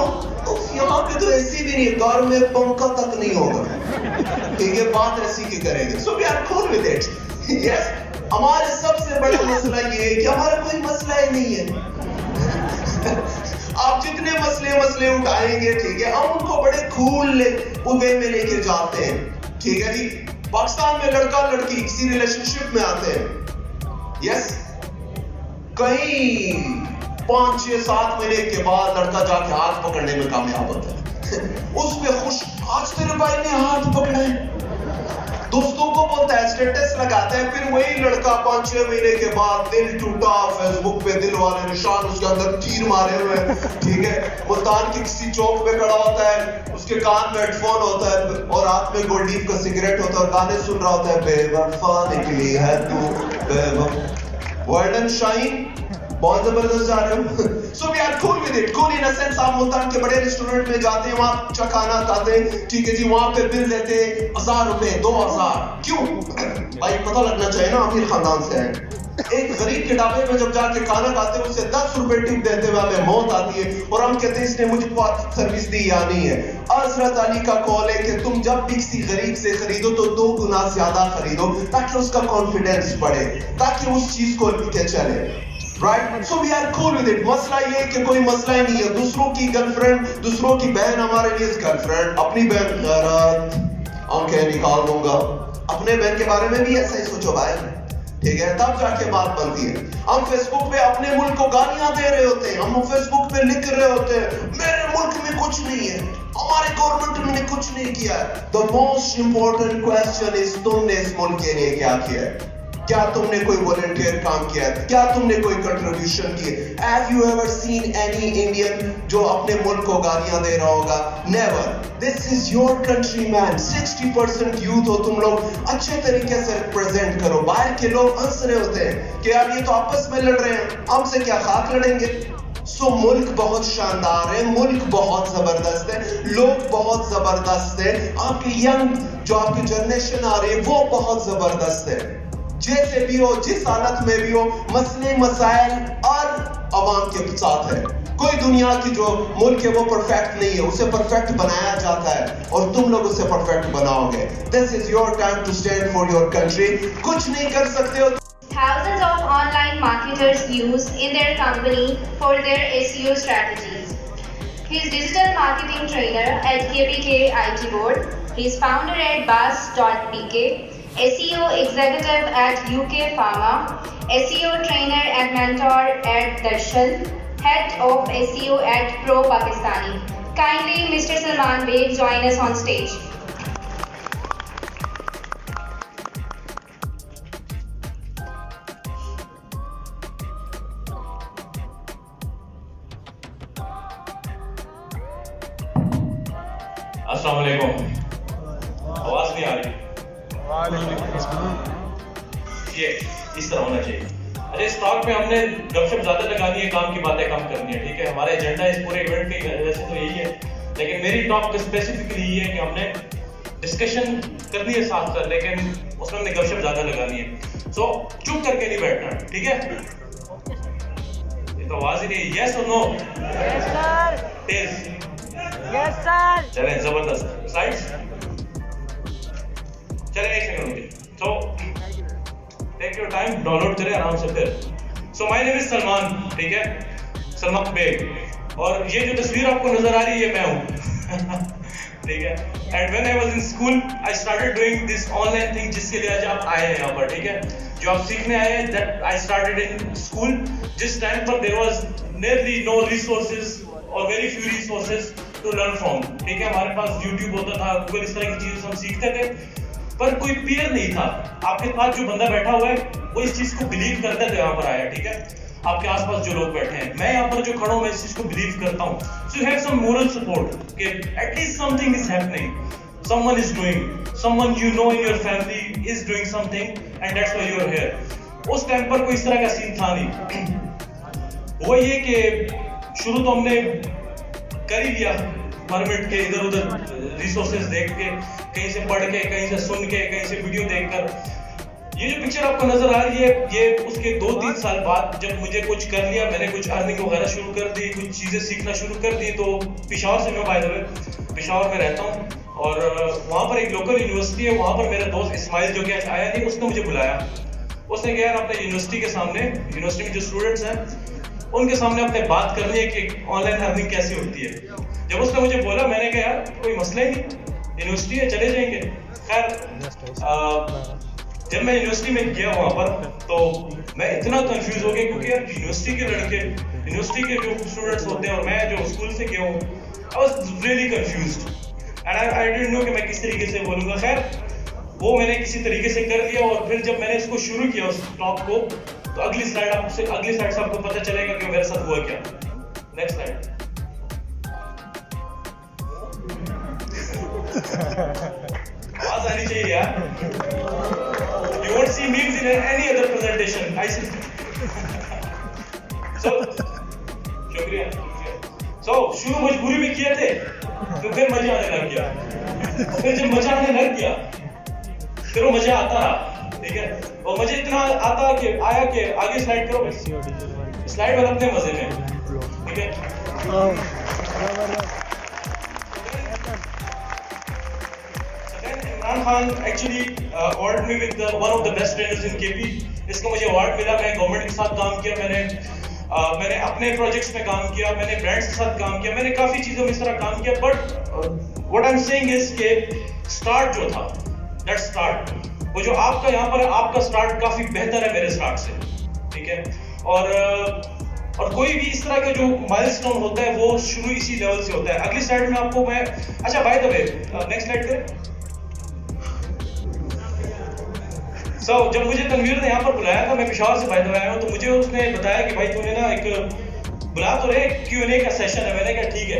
Speaker 6: यहाँ पे तो ऐसी भी नहीं, कार में पंखा तक नहीं होगा, ठीक है। बात ऐसी की करेंगे। So we are cool with it, yes. हमारे सबसे बड़ा मसला ये है कि हमारा कोई मसला ही नहीं है। आप जितने मसले उठाएंगे, ठीक है, हम उनको बड़े कूल वे में लेके जाते हैं, ठीक है जी। पाकिस्तान में लड़का लड़की किसी रिलेशनशिप में आते हैं, यस, कहीं 5-6-7 महीने के बाद लड़का जाके हाथ पकड़ने में कामयाब होता है। उसमें खुश, आज तेरे भाई ने हाथ पकड़ा है, दोस्तों को बोलता है, स्टेटस लगाता है। फिर वही लड़का 5-6 महीने के बाद दिल टूटा, फेसबुक पे दिल वाले निशान, उसके अंदर तीर मारे हुए, ठीक है, मुल्तान की किसी चौक पे खड़ा होता है, उसके कान में हेडफोन होता है और हाथ में गोल्डीफ का सिगरेट होता है और गाने सुन रहा होता है, बेवफा निकली है तू, वर्ल्डन शाइन, बहुत जबरदस्त जा रहे हो। So we are cool with it. Cool in a sense, आप मुल्तान के बड़े रेस्टोरेंट में जाते हैं, वहां अच्छा खाना खाते हैं, ठीक है जी, वहां पे बिल देते हैं 1000 रुपए, 2000, क्यों भाई? पता लगना चाहिए ना अमीर खानदान से है। एक गरीब के ढाबे में जब जाके खाना खाते हैं, उससे 10 रुपए टिप देते हुए हमें मौत आती है और हम कहते हैं इसने मुझे सर्विस दी या नहीं है। हज़रत अली का कौल है कि तुम जब भी किसी गरीब से खरीदो तो 2 गुना ज्यादा खरीदो, ताकि उसका कॉन्फिडेंस बढ़े, ताकि उस चीज को लेके चले, right. So we are cool with it. मसला ये है कि कोई मसला ही नहीं है। दूसरों की गर्लफ्रेंड, दूसरों की बहन हमारे लिए गर्लफ्रेंड, अपनी बहन गैरत, आंखें निकाल दूंगा। अपने बहन के बारे में भी ऐसा ही सोचो भाई, ठीक है, तब जाके बात बनती है। हम फेसबुक पे अपने मुल्क को गालियां दे रहे होते हैं, हम फेसबुक पे लिख रहे होते हैं मेरे मुल्क में कुछ नहीं है, हमारे गवर्नमेंट ने कुछ नहीं किया है। The most important question is, तुमने इस मुल्क के लिए क्या किया है? क्या तुमने कोई वॉलंटियर काम किया है? क्या तुमने कोई कंट्रीब्यूशन की है? Have you ever seen any Indian जो अपने मुल्क को गालियां दे रहा होगा? Never. This is your country man. 60% youth हो तुम लोग, अच्छे तरीके से रिप्रेजेंट करो। बाहर के लोग हंस रहे होते हैं कि यार ये तो आपस में लड़ रहे हैं, हमसे क्या खाक लड़ेंगे। सो मुल्क बहुत शानदार है, मुल्क बहुत जबरदस्त है, लोग बहुत जबरदस्त है, आपकी यंग जो आपकी जनरेशन आ रही है वो बहुत जबरदस्त है। जैसे भी हो, जिस हालत में भी हो, मसले मसाइल और अवाम के साथ है। कोई दुनिया की जो मुल्क है वो परफेक्ट नहीं है, उसे परफेक्ट बनाया जाता है और तुम लोग उसे परफेक्ट बनाओगे। This is your time to stand for your country. कुछ नहीं कर सकते हो।
Speaker 7: Thousands of online marketers use in their company for their SEO strategies. He is digital marketing trainer at KPK IT Board. He is founder at Buzz.pk, SEO executive at UK Pharma, SEO trainer and mentor at Darshan, head of SEO at Pro Pakistani. Kindly, Mr. Salman Beg, join us on stage.
Speaker 8: अस्सलाम वालेकुम। आवाज नहीं आ रही? ये इस तरह होना चाहिए। अरे इस टॉक में हमने गपशप ज्यादा लगानी है, काम की बातें कम करनी है, ठीक है। हमारा एजेंडा इस पूरे इवेंट की वैसे तो यही है, लेकिन मेरी टॉक स्पेसिफिकली ये है कि हमने डिस्कशन करनी है साथ साथ, लेकिन उसमें हमने गपशप ज्यादा लगानी है। सो चुप करके नहीं बैठना, ठीक है। ये तो आवाज ही नहीं। यस और no? Yes sir. Test? Yes sir. चलें, जबरदस्त। स्लाइड्स चलें, एक सेकंड रुकिए। So take your time, download करें आराम से फिर। So my name is Salman, ठीक है, सलमान बेग। और ये जो तस्वीर आपको नजर आ रही है मैं हूँ ठीक है। And when I was in school I started doing this online thing, जिसके लिए आज आप आए हैं यहाँ पर, ठीक है। जो आप सीखने आए हैं, that I started in school, जिस टाइम पर there was nearly no resources और very few resources to learn from, ठीक है। हमारे पास YouTube होता था, गूगल, इस तरह की चीजें हम सीखते थे, पर कोई पीयर नहीं था। आपके पास जो बंदा बैठा हुआ है वो इस चीज को बिलीव करता है, यहाँ पर आया, ठीक है। आपके आसपास जो लोग बैठे हैं, मैं यहाँ पर जो खड़ा हूँ, मैं इस चीज को बिलीव करता हूँ। So you have some moral support कि at least something is happening, someone is doing, someone you know in your family is doing something and that's why you are here. उस टाइम पर कोई इस तरह का सीन था नहीं। वो ये कि शुरू तो हमने कर ही लिया, परमिट के इधर उधर रिसोर्सेज देख के, कहीं से पढ़ के, कहीं से सुन के, कहीं से वीडियो देखकर। ये जो पिक्चर आपको नजर आ रही है, ये उसके 2-3 साल बाद जब मुझे कुछ कर लिया, मैंने कुछ अर्निंग वगैरह शुरू कर दी, कुछ चीजें सीखना शुरू कर दी। तो पेशावर से मैं बाय द वे पेशावर में रहता हूँ, और वहाँ पर एक लोकल यूनिवर्सिटी है, वहाँ पर मेरा दोस्त इस्माइल जो कि आया नहीं, उसने मुझे बुलाया। उसने कहा यार अपने यूनिवर्सिटी के सामने, यूनिवर्सिटी में जो स्टूडेंट्स हैं उनके सामने अपने बात करनी है कि ऑनलाइन अर्निंग कैसे होती है। जब उसने मुझे बोला, मैंने कहा यार कोई मसला ही नहीं, यूनिवर्सिटी है, चले जाएंगे। खैर जब मैं यूनिवर्सिटी में गया वहाँ पर, तो मैं इतना कंफ्यूज हो गया, क्योंकि यार यूनिवर्सिटी के लड़के, यूनिवर्सिटी के जो स्टूडेंट्स होते हैं, और मैं जो स्कूल से गया हूँ, I was really confused and I didn't know कि मैं किस तरीके से बोलूँगा। खैर वो मैंने किसी तरीके से कर लिया, और फिर जब मैंने इसको शुरू किया उस टॉक को, तो अगली स्लाइड से आपको पता चलेगा कि मेरे साथ हुआ क्या। Next slide. आवाज आनी चाहिए यार। You won't see memes in any other presentation. I see. So, शुक्रिया। So, शुरू मजबूरी में किए थे, तो फिर मजा आने लग गया। फिर जब मजा आने लग गया, फिर वो मजा आता रहा, ठीक है। और मुझे इतना आता कि आया कि आगे स्लाइड करो, स्लाइड वाला अपने मजे में, ठीक है। Imran Khan actually award me with one of the best trainers in KP. इसका मुझे अवार्ड मिला। मैं गवर्नमेंट के साथ काम किया, मैंने अपने प्रोजेक्ट्स में काम किया, मैंने ब्रांड्स के साथ काम किया, मैंने काफी चीजों में इस तरह काम किया। But what I am saying is के स्टार्ट जो था, दैट स्टार्ट, वो जो आपका यहाँ पर है, आपका स्टार्ट काफी बेहतर है मेरे स्टार्ट से, ठीक है। और कोई भी इस तरह का जो माइलस्टोन होता है वो शुरू इसी लेवल से होता है। अगली स्लाइड में आपको मैं, अच्छा by the way next slide पे। सो जब मुझे तनवीर ने यहाँ पर बुलाया था, मैं पेशावर से बाय द वे आया हूँ, तो मुझे उसने बताया कि भाई तूने ना एक बुला तो रहे, Q&A का सेशन है। मैंने कहा ठीक है,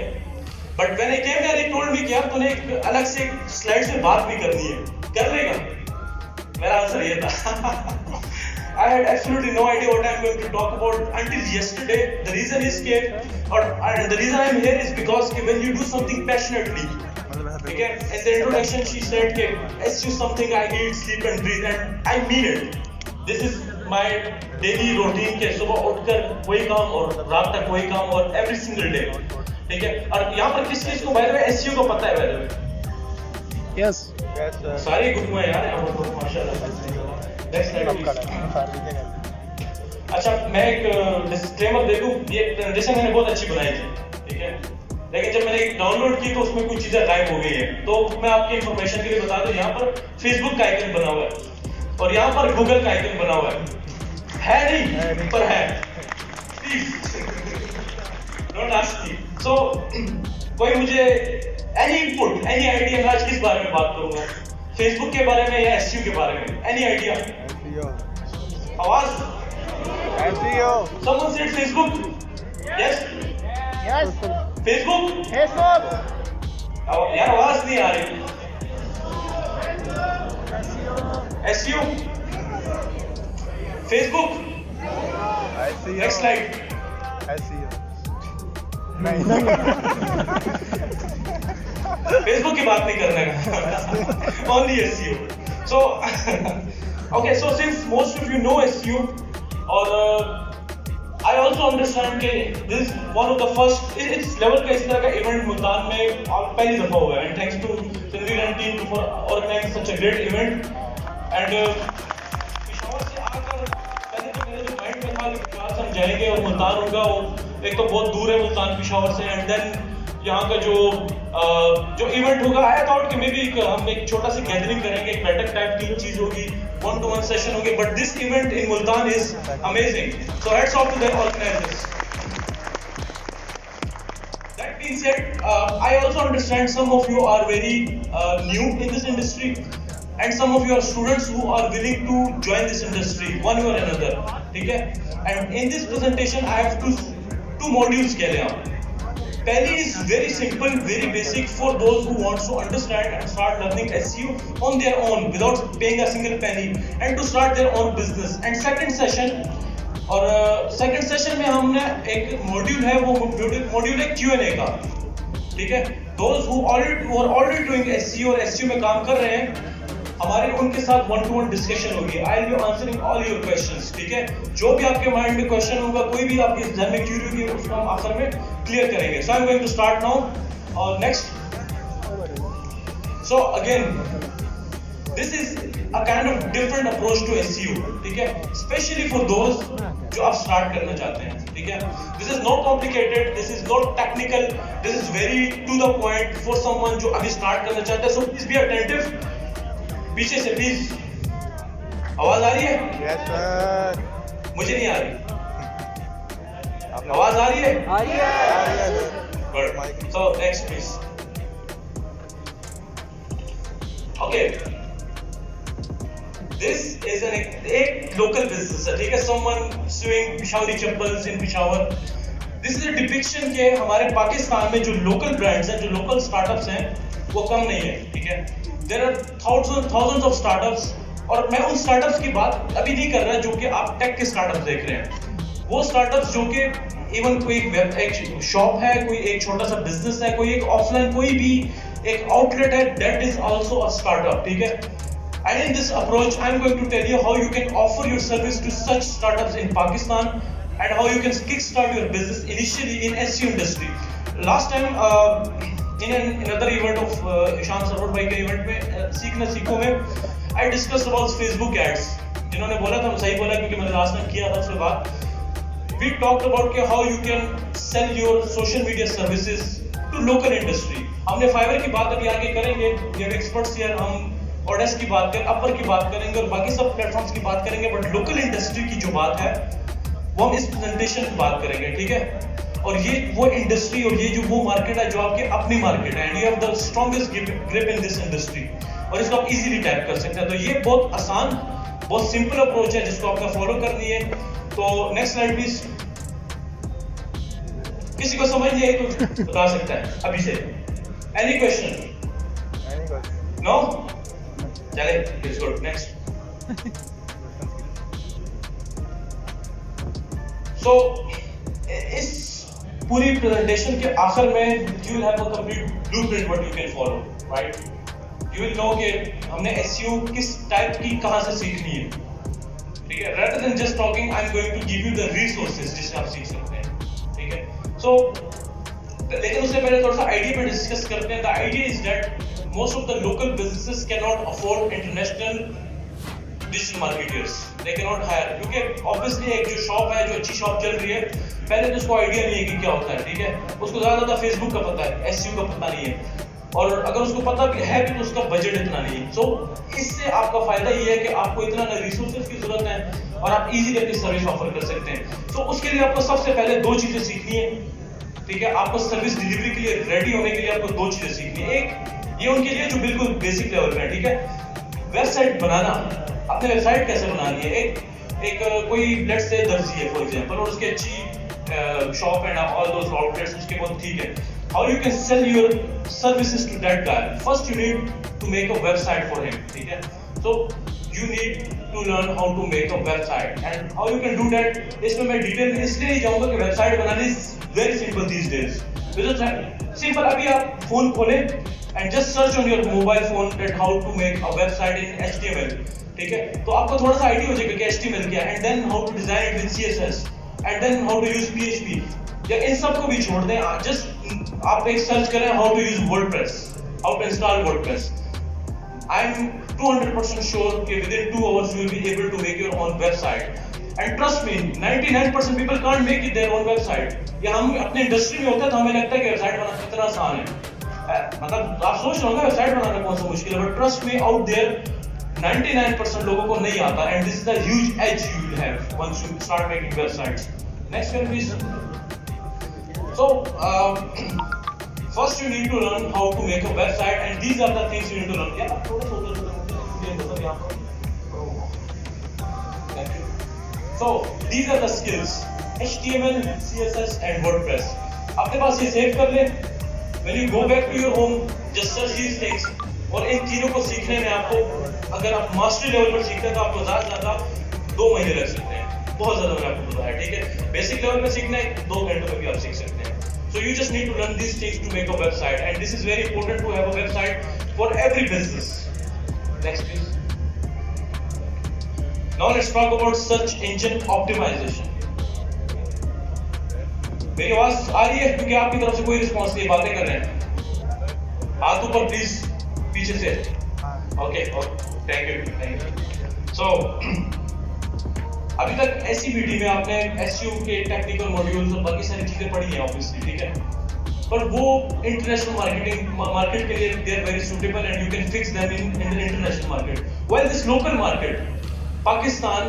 Speaker 8: but when I came here he told me कि यार तूने एक अलग से स्लाइड से बात भी करनी है, कर लेगा? मेरा आंसर ये था I had absolutely no idea what I'm going to talk about until yesterday. The reason is and the reason I'm here is because when you do something passionately, okay, in the introduction she said it's just something I eat, sleep and breathe, and I mean it. This is my daily routine के सुबह उठकर कोई काम और रात तक कोई काम और every single day, ठीक है। और यहाँ पर किस किस को by the way SEO को पता है by the way?
Speaker 1: Yes.
Speaker 8: सारी गुरुओं हैं यार यहाँ पर, माशाल्लाह। Next slide please. अच्छा मैं एक डिस्क्लेमर दे दूं, ये प्रेजेंटेशन मैंने बहुत अच्छी बनाई थी, ठीक है, लेकिन जब मैंने डाउनलोड की तो उसमें कुछ चीजें गायब हो गई है। तो मैं आपकी इंफॉर्मेशन के लिए बता दूं, यहाँ पर फेसबुक का आइकन बना हुआ है और यहाँ पर गूगल का आइकन बना हुआ है नहीं पर है, प्लीज डोंट आस्क मी। सो कोई मुझे एनी इनपुट, एनी आइडिया, मैं आज किस बारे में बात करूंगा? फेसबुक के बारे में या एसईओ के बारे में? Any idea? आवाज? Someone said Facebook? Yes?
Speaker 1: Yes.
Speaker 8: Facebook?
Speaker 1: Facebook.
Speaker 8: यार आवाज नहीं आ रही। SEO? Facebook? Next slide. Facebook की बात नहीं करने का। Only SEO. So, okay, so since most of you know SEO, और I also understand कि this is one of the first, इस लेवल का इस तरह का इवेंट मुल्तान में पहली दफा हुआ है, and thanks to Tanveer and team for organizing such a great event. And Peshawar से आकर पहले तो मेरे जो माइंड में था कि पिशावर हम जाएंगे और मुल्तान होगा, वो एक तो बहुत दूर है मुल्तान पिशावर से, एंड देन यहाँ का जो इवेंट होगा, आई थॉट कि मे बी हम एक छोटा सा गैदरिंग करेंगे, एक बैठक टाइप की चीज होगी, 1-to-1 सेशन होगी, but this event in Multan is amazing, so hats off to the organisers. That being said, I also understand some of you are very new in this industry, and some of you are students who are willing to join this industry one way or another, ठीक है? And in this presentation I have two modules के लिए। Pehli is very simple, very basic for those who want to understand and start learning SEO on their own without paying a single penny and to start their own business. And second session में हमने एक module है, वो module है Q&A का, ठीक है? Those who are already doing SEO और SEO में काम कर रहे हैं, हमारे उनके साथ 1-to-1 डिस्कशन होगी। I will be answering all your questions, ठीक है? जो भी आपके माइंड में क्वेश्चन होगा, कोई भी आपके ध्यान में क्यूरी होगी, उसको हम आखिर में क्लियर करेंगे। So I'm going to start now. Next. So again, this is a kind of different approach to SEO, ठीक है? Especially for those जो आप स्टार्ट करना चाहते हैं, ठीक है? This is not complicated, this is not technical, this is very to the point for someone जो अभी स्टार्ट करना चाहता है। So please be attentive. पीछे से प्लीज, आवाज आ रही है?
Speaker 9: Yes, sir.
Speaker 8: मुझे नहीं आ रही। आवाज आ रही है?
Speaker 1: आ रही है।
Speaker 8: Good. So next please. Okay. This is एक local business है, ठीक है? Someone sewing Peshawari chappals in Peshawar. This is a depiction के हमारे पाकिस्तान में जो local brands हैं, जो local startups हैं, वो कम नहीं है, ठीक है? There are thousands of startups, और मैं उन startups की बात अभी नहीं कर रहा जो कि आप टेक के startups देख रहे हैं। वो startups जो कि इवन कोई एक शॉप है, कोई एक छोटा सा बिजनेस है, कोई एक ऑफलाइन कोई भी एक आउटलेट है, that is also a startup, ठीक है? And in this approach, I am going to tell you how you can offer your service to such startups in Pakistan and how you can kickstart your business initially in SEO industry. Last time in another event of Ishan Sarwar भाई के event में सीखना सीखो में I discussed about Facebook ads. जिन्होंने बोला था, सही बोला क्योंकि मैंने लास्ट टाइम किया था उससे बात। We talked about how you can sell your social media services to local industry. हमने फाइवर की बात अभी आगे करेंगे, ये एक्सपर्ट्स यार, हम ऑडेस्ट की बात करें, अपर की बात करेंगे और बाकी सब प्लेटफॉर्म्स की बात करेंगे, बट लोकल इंडस्ट्री की जो बात है वो हम इस प्रेजेंटेशन में बात करेंगे, ठीक है? और ये वो इंडस्ट्री और ये जो वो मार्केट है जो आपकी अपनी मार्केट है, and you have the strongest grip in this industry, और इसको आप इजीली टैप कर सकते हैं। तो ये बहुत आसान, बहुत सिंपल अप्रोच है जिसको आपको फॉलो करनी है। तो नेक्स्ट स्लाइड प्लीज। किसी को समझ नहीं आई तो बता सकता है अभी से। Any question? नो? चले, प्लीज गो नेक्स्ट। सो इस पूरी प्रेजेंटेशन के आखिर में you will have a complete blueprint what you can follow, right? You will know कि हमने एसईओ किस टाइप की कहां से सीखनी है, ठीक है? rather than just talking, I am going to give you the resources जिससे आप सीख सकते हैं, ठीक है? So लेकिन उससे पहले थोड़ा सा आइडिया पे डिस्कस करते हैं। The idea is that most of the local businesses cannot afford international digital marketers. They cannot hire, क्योंकि obviously एक जो शॉप है, जो अच्छी शॉप चल रही है, पहले तो उसको आइडिया नहीं है कि क्या होता है, ठीक है? उसको ज्यादा फेसबुक का पता है, एसईओ का पता नहीं है, और अगर उसको पता भी है तो उसका बजट इतना नहीं है। सो इससे आपका फायदा ये है कि आपको इतना ना रिसोर्सेज की जरूरत है और आप इजीली अपनी सर्विस ऑफर कर सकते हैं। सो उसके लिए आपको सबसे पहले दो चीजें सीखनी है। ठीक है, आपको सर्विस डिलीवरी के लिए रेडी होने के लिए आपको दो चीजें सीखनी है। एक ये उनके लिए जो बिल्कुल बेसिक लेवल पे है, ठीक है, वेबसाइट बनाना। अपने वेबसाइट कैसे बनानी है? एक कोई लेट्स से दर्जी है फॉर एग्जांपल, और उसके अच्छी shop and all those outlets उसके बहुत ठीक है। How you can sell your services to that guy? First you need to make a website for him, ठीक है। सो you need to learn how to make a website and how you can do that. इसमें मैं detail में इसलिए नहीं जाऊंगा कि website बनानी is very simple these days. Because simple, अभी आप फोन खोलें and just search on your mobile phone that how to make a website in HTML, ठीक है, तो आपको थोड़ा सा आइडिया हो जाएगा कि HTML क्या है, and then how to design it with CSS, and then how to use PHP. या इन सब को भी छोड़ दें, just आप एक सर्च करें how to use WordPress, how to install WordPress. I'm 200% sure कि within 2 hours you will be able to make your own website. And trust me, 99% people can't make it their own website. या हम अपने industry में होते हैं तो हमें लगता है कि वेबसाइट बनाना कितना आसान है। मतलब आप सोच रहे होंगे वेबसाइट बनाना कौन सा मुश्किल है, but trust me, out there 99% लोगों को नहीं आता, and this is the huge edge you will have once you start making websites. Next one please. So first you need to learn how to make a website, and these are the things you need to learn. Yeah, थोड़ा सा So these are the skills: HTML, CSS, and WordPress. अपने पास ये save कर ले. When you go back to your home, just search these things. और इन तीनों को सीखने में आपको, अगर आप मास्टरी लेवल पर सीखते हैं तो आपको ज़्यादा 2 महीने लग सकते हैं। बहुत ज़्यादा मैंने आपको बताया, ठीक है। बेसिक लेवल पे सीखना है 2 घंटों में भी आप सीख सकते हैं। So you just need to learn these things to make a website, and this is very important to have a website for every business. Next please. Now let's talk about search engine optimization. मेरी आवाज आ रही है? क्योंकि आपकी तरफ से कोई response नहीं, बातें कर रहे हैं। हाथ ऊपर प्लीज, पीछे से। Okay, thank you. सो अभी तक SCBT में आपने SEO के टेक्निकल मॉड्यूल्स और बाकी सारी चीजें पढ़ी हैं ऑब्वियसली, ठीक है, पर वो इंटरनेशनल मार्केट के लिए they are very suitable and you can fix them in the international market. While this local market, Pakistan,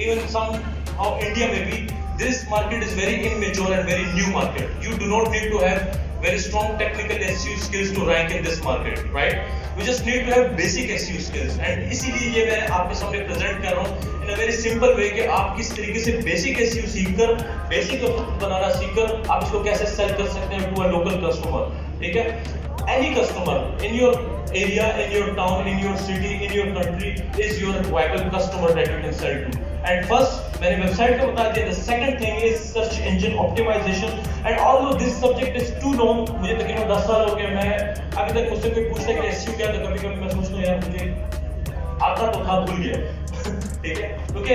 Speaker 8: even somehow India maybe, this market is very immature and very new market. You do not need to have very strong technical SEO skills to rank in this market, right? You just need to have basic SEO skills, and इसीलिए ये मैं आपके सामने present कर रहा हूँ in a very simple way कि आप किस तरीके से basic SEO सीखकर, basic बनाना सीखकर आप इसको कैसे sell कर सकते हैं to a local customer, ठीक है? Any customer in your area, in your town, in your city, in your country is your viable customer that you can sell to. And first, मैंने वेबसाइट का बता दिया. The second thing is search engine optimization. And although this subject is too long, मुझे तकरीबन 10 साल हो गए, मैं अभी तक मुझसे कोई पूछता है कि SEO क्या, तो कभी-कभी मैं सोचता हूँ यार मुझे आता तो था, भूल गया, ठीक है, क्योंकि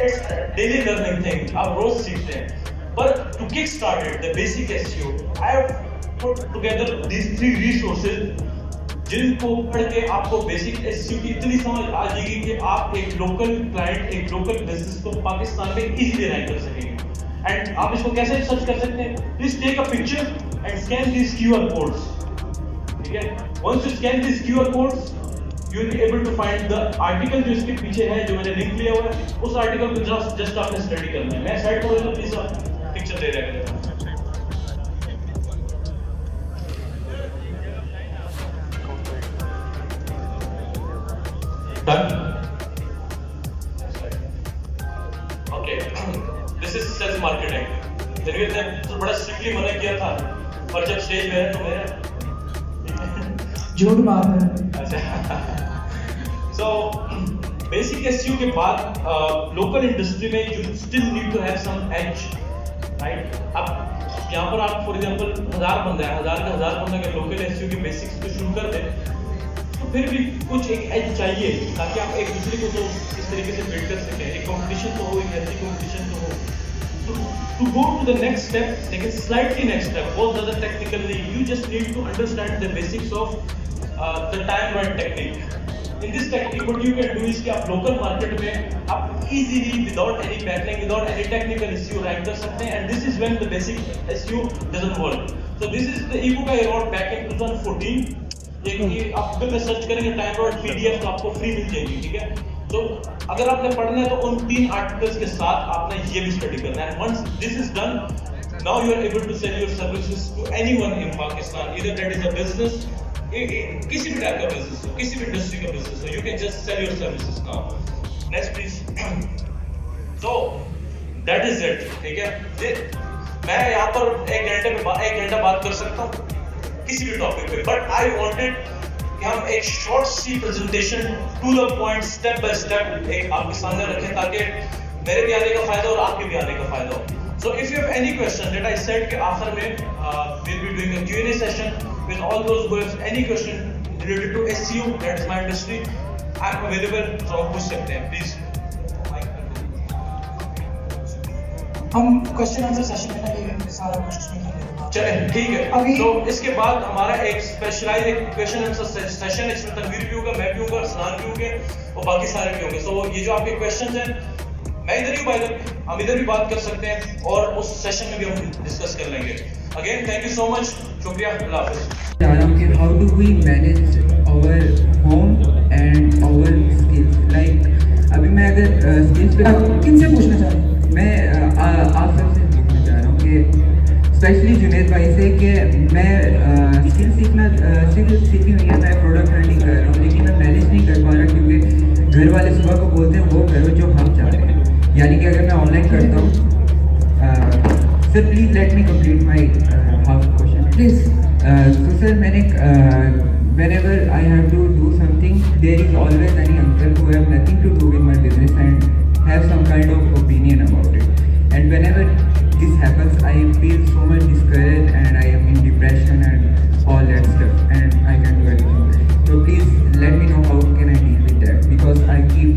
Speaker 8: it's daily learning thing, आप रोज सीखते हैं. But to kick started the basic SEO, I have put together these 3 resources जिनको पढ़ के आपको बेसिक SEO की इतनी समझ आ जाएगी कि आप एक लोकल क्लाइंट, एक लोकल बिजनेस को पाकिस्तान में इजीली रैंक कर सकेंगे. एंड आप इसको कैसे सर्च कर सकते हैं? Please take a picture and scan this QR codes, ठीक है. Once you scan this QR codes you will be able to find the article जो इसके पीछे है, जो मैंने लिंक लिया हुआ है, उस आर्टिकल को जस्ट आपने स्टडी करना है. मैं साइड पर प्लीज पिक्चर दे रहा हूं. Done. Okay. This is sales marketing. Janvir ने तो बड़ा स्ट्रिक्टली मना किया था, पर जब स्टेज में है तो मेरा
Speaker 9: झूठ मार रहा है.
Speaker 8: अच्छा. So basic SEO के बाद local industry में you still need to have some edge, right? अब यहाँ पर आप for example 1000 बंदा है, 1000 का 1000 बंदा के local SEO के basics को शुरू कर दें, तो फिर भी कुछ एक एज चाहिए ताकि आप एक दूसरे को तो इस तरीके से बिल्ड कर सकें. एक कंपटीशन तो हो, एक हेल्दी कंपटीशन तो हो. To go to the next step, लेकिन स्लाइटली नेक्स्ट स्टेप, बहुत ज़्यादा टेक्निकल नहीं, you just need to understand the basics of the time wide technique. In this technique what you can do is कि आप local market में आप easily without any backlink, without any technical SEO rank कर सकते हैं. And this is when the basic SEO doesn't work. So this is the e-book I wrote back in 2014. ये आप Google में सर्च करेंगे टाइमवर्ड PDF तो आपको फ्री मिल जाएगी, ठीक है. तो अगर आपने पढ़ना है तो उन 3 आर्टिकल्स के साथ आपने ये भी स्टडी करना है. Once this is done, now you are able to sell your services to anyone in Pakistan, either that is a business, किसी भी टाइप का बिजनेस हो, किसी भी इंडस्ट्री का बिजनेस हो, you can just sell your services now. Next please. So that is it. ठीक है, मैं यहाँ पर एक घंटा बात कर सकता हूँ किसी भी टॉपिक पे, बट आई वांटेड कि हम एक शॉर्ट सी presentation to the point step by step एक आपके सामने रखें, ताकि मेरे भी आने का फायदा और आपके भी आने का फायदा हो. So if you have any question that I said कि आखिर में we'll be doing a Q&A session with all those who have any question related to SEO, that is my industry, I am available, so आप पूछ सकते हैं please.
Speaker 9: हम question answer session में लगे सारा क्वेश्चन कर लेंगे.
Speaker 8: चलें ठीक है. तो इसके बाद हमारा एक स्पेशलाइज क्वेश्चन आंसर सेशन है, इसमें तनवीर भी होगा, मैं भी होगा, सनान भी होंगे और बाकी सारे भी होंगे. सो ये जो आपके क्वेश्चन हैं, मैं इधर ही हम इधर भी बात कर सकते हैं और उस सेशन में भी हम डिस्कस कर लेंगे. Again thank you so much, शुक्रिया, अल्लाह हाफिज़.
Speaker 10: How do we manage our home and our skills? Like अभी मैं अगर skills पे
Speaker 9: किनसे पूछना चाह रहा हूँ?
Speaker 10: मैं आप सबसे पूछना चाह रहा हूँ कि स्पेशली जुनेद भाई से कि मैं स्किल सीखी हुई है, मैं प्रोडक्ट रनिंग कर रहा हूँ, लेकिन मैं मैनेज नहीं कर पा रहा क्योंकि घर वाले सुबह को बोलते हैं वो करो जो हम चाह रहे हैं. यानी कि अगर मैं ऑनलाइन करता हूँ, sir please let me complete my half question please. So sir, मैंने whenever I have to do something, there is always any uncle who have nothing to do with my business and have some kind of opinion about it. And whenever this happens, I feel so much discouraged and I am in depression and all that stuff, and I can't do anything. So please let me know how can I deal with that, because I keep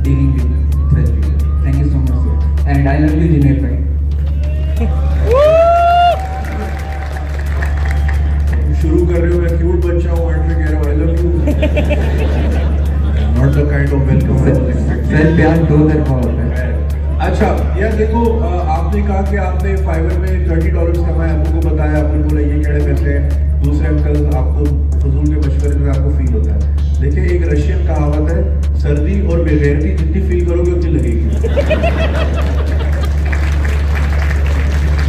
Speaker 10: dealing with such people. Thank you so much sir, and I love you Junaid bhai.
Speaker 11: शुरू कर रहे हो, मैं cute बच्चा हूँ, and में कह रहा हूँ I love you. Not the kind of welcome I was expecting.
Speaker 10: Sir प्यार दो तरफा होता है.
Speaker 11: अच्छा यार देखो, आपने कहा कि आपने फाइवर में $30 कमाए, आपको बताया, आपने बोला ये केड़े पैसे हैं, दूसरे अंकल आपको फजूल के मशवरे में आपको फील होता है. देखिए एक रशियन कहावत है, सर्दी और बेगैरती जितनी फील करोगे उतनी लगेगी.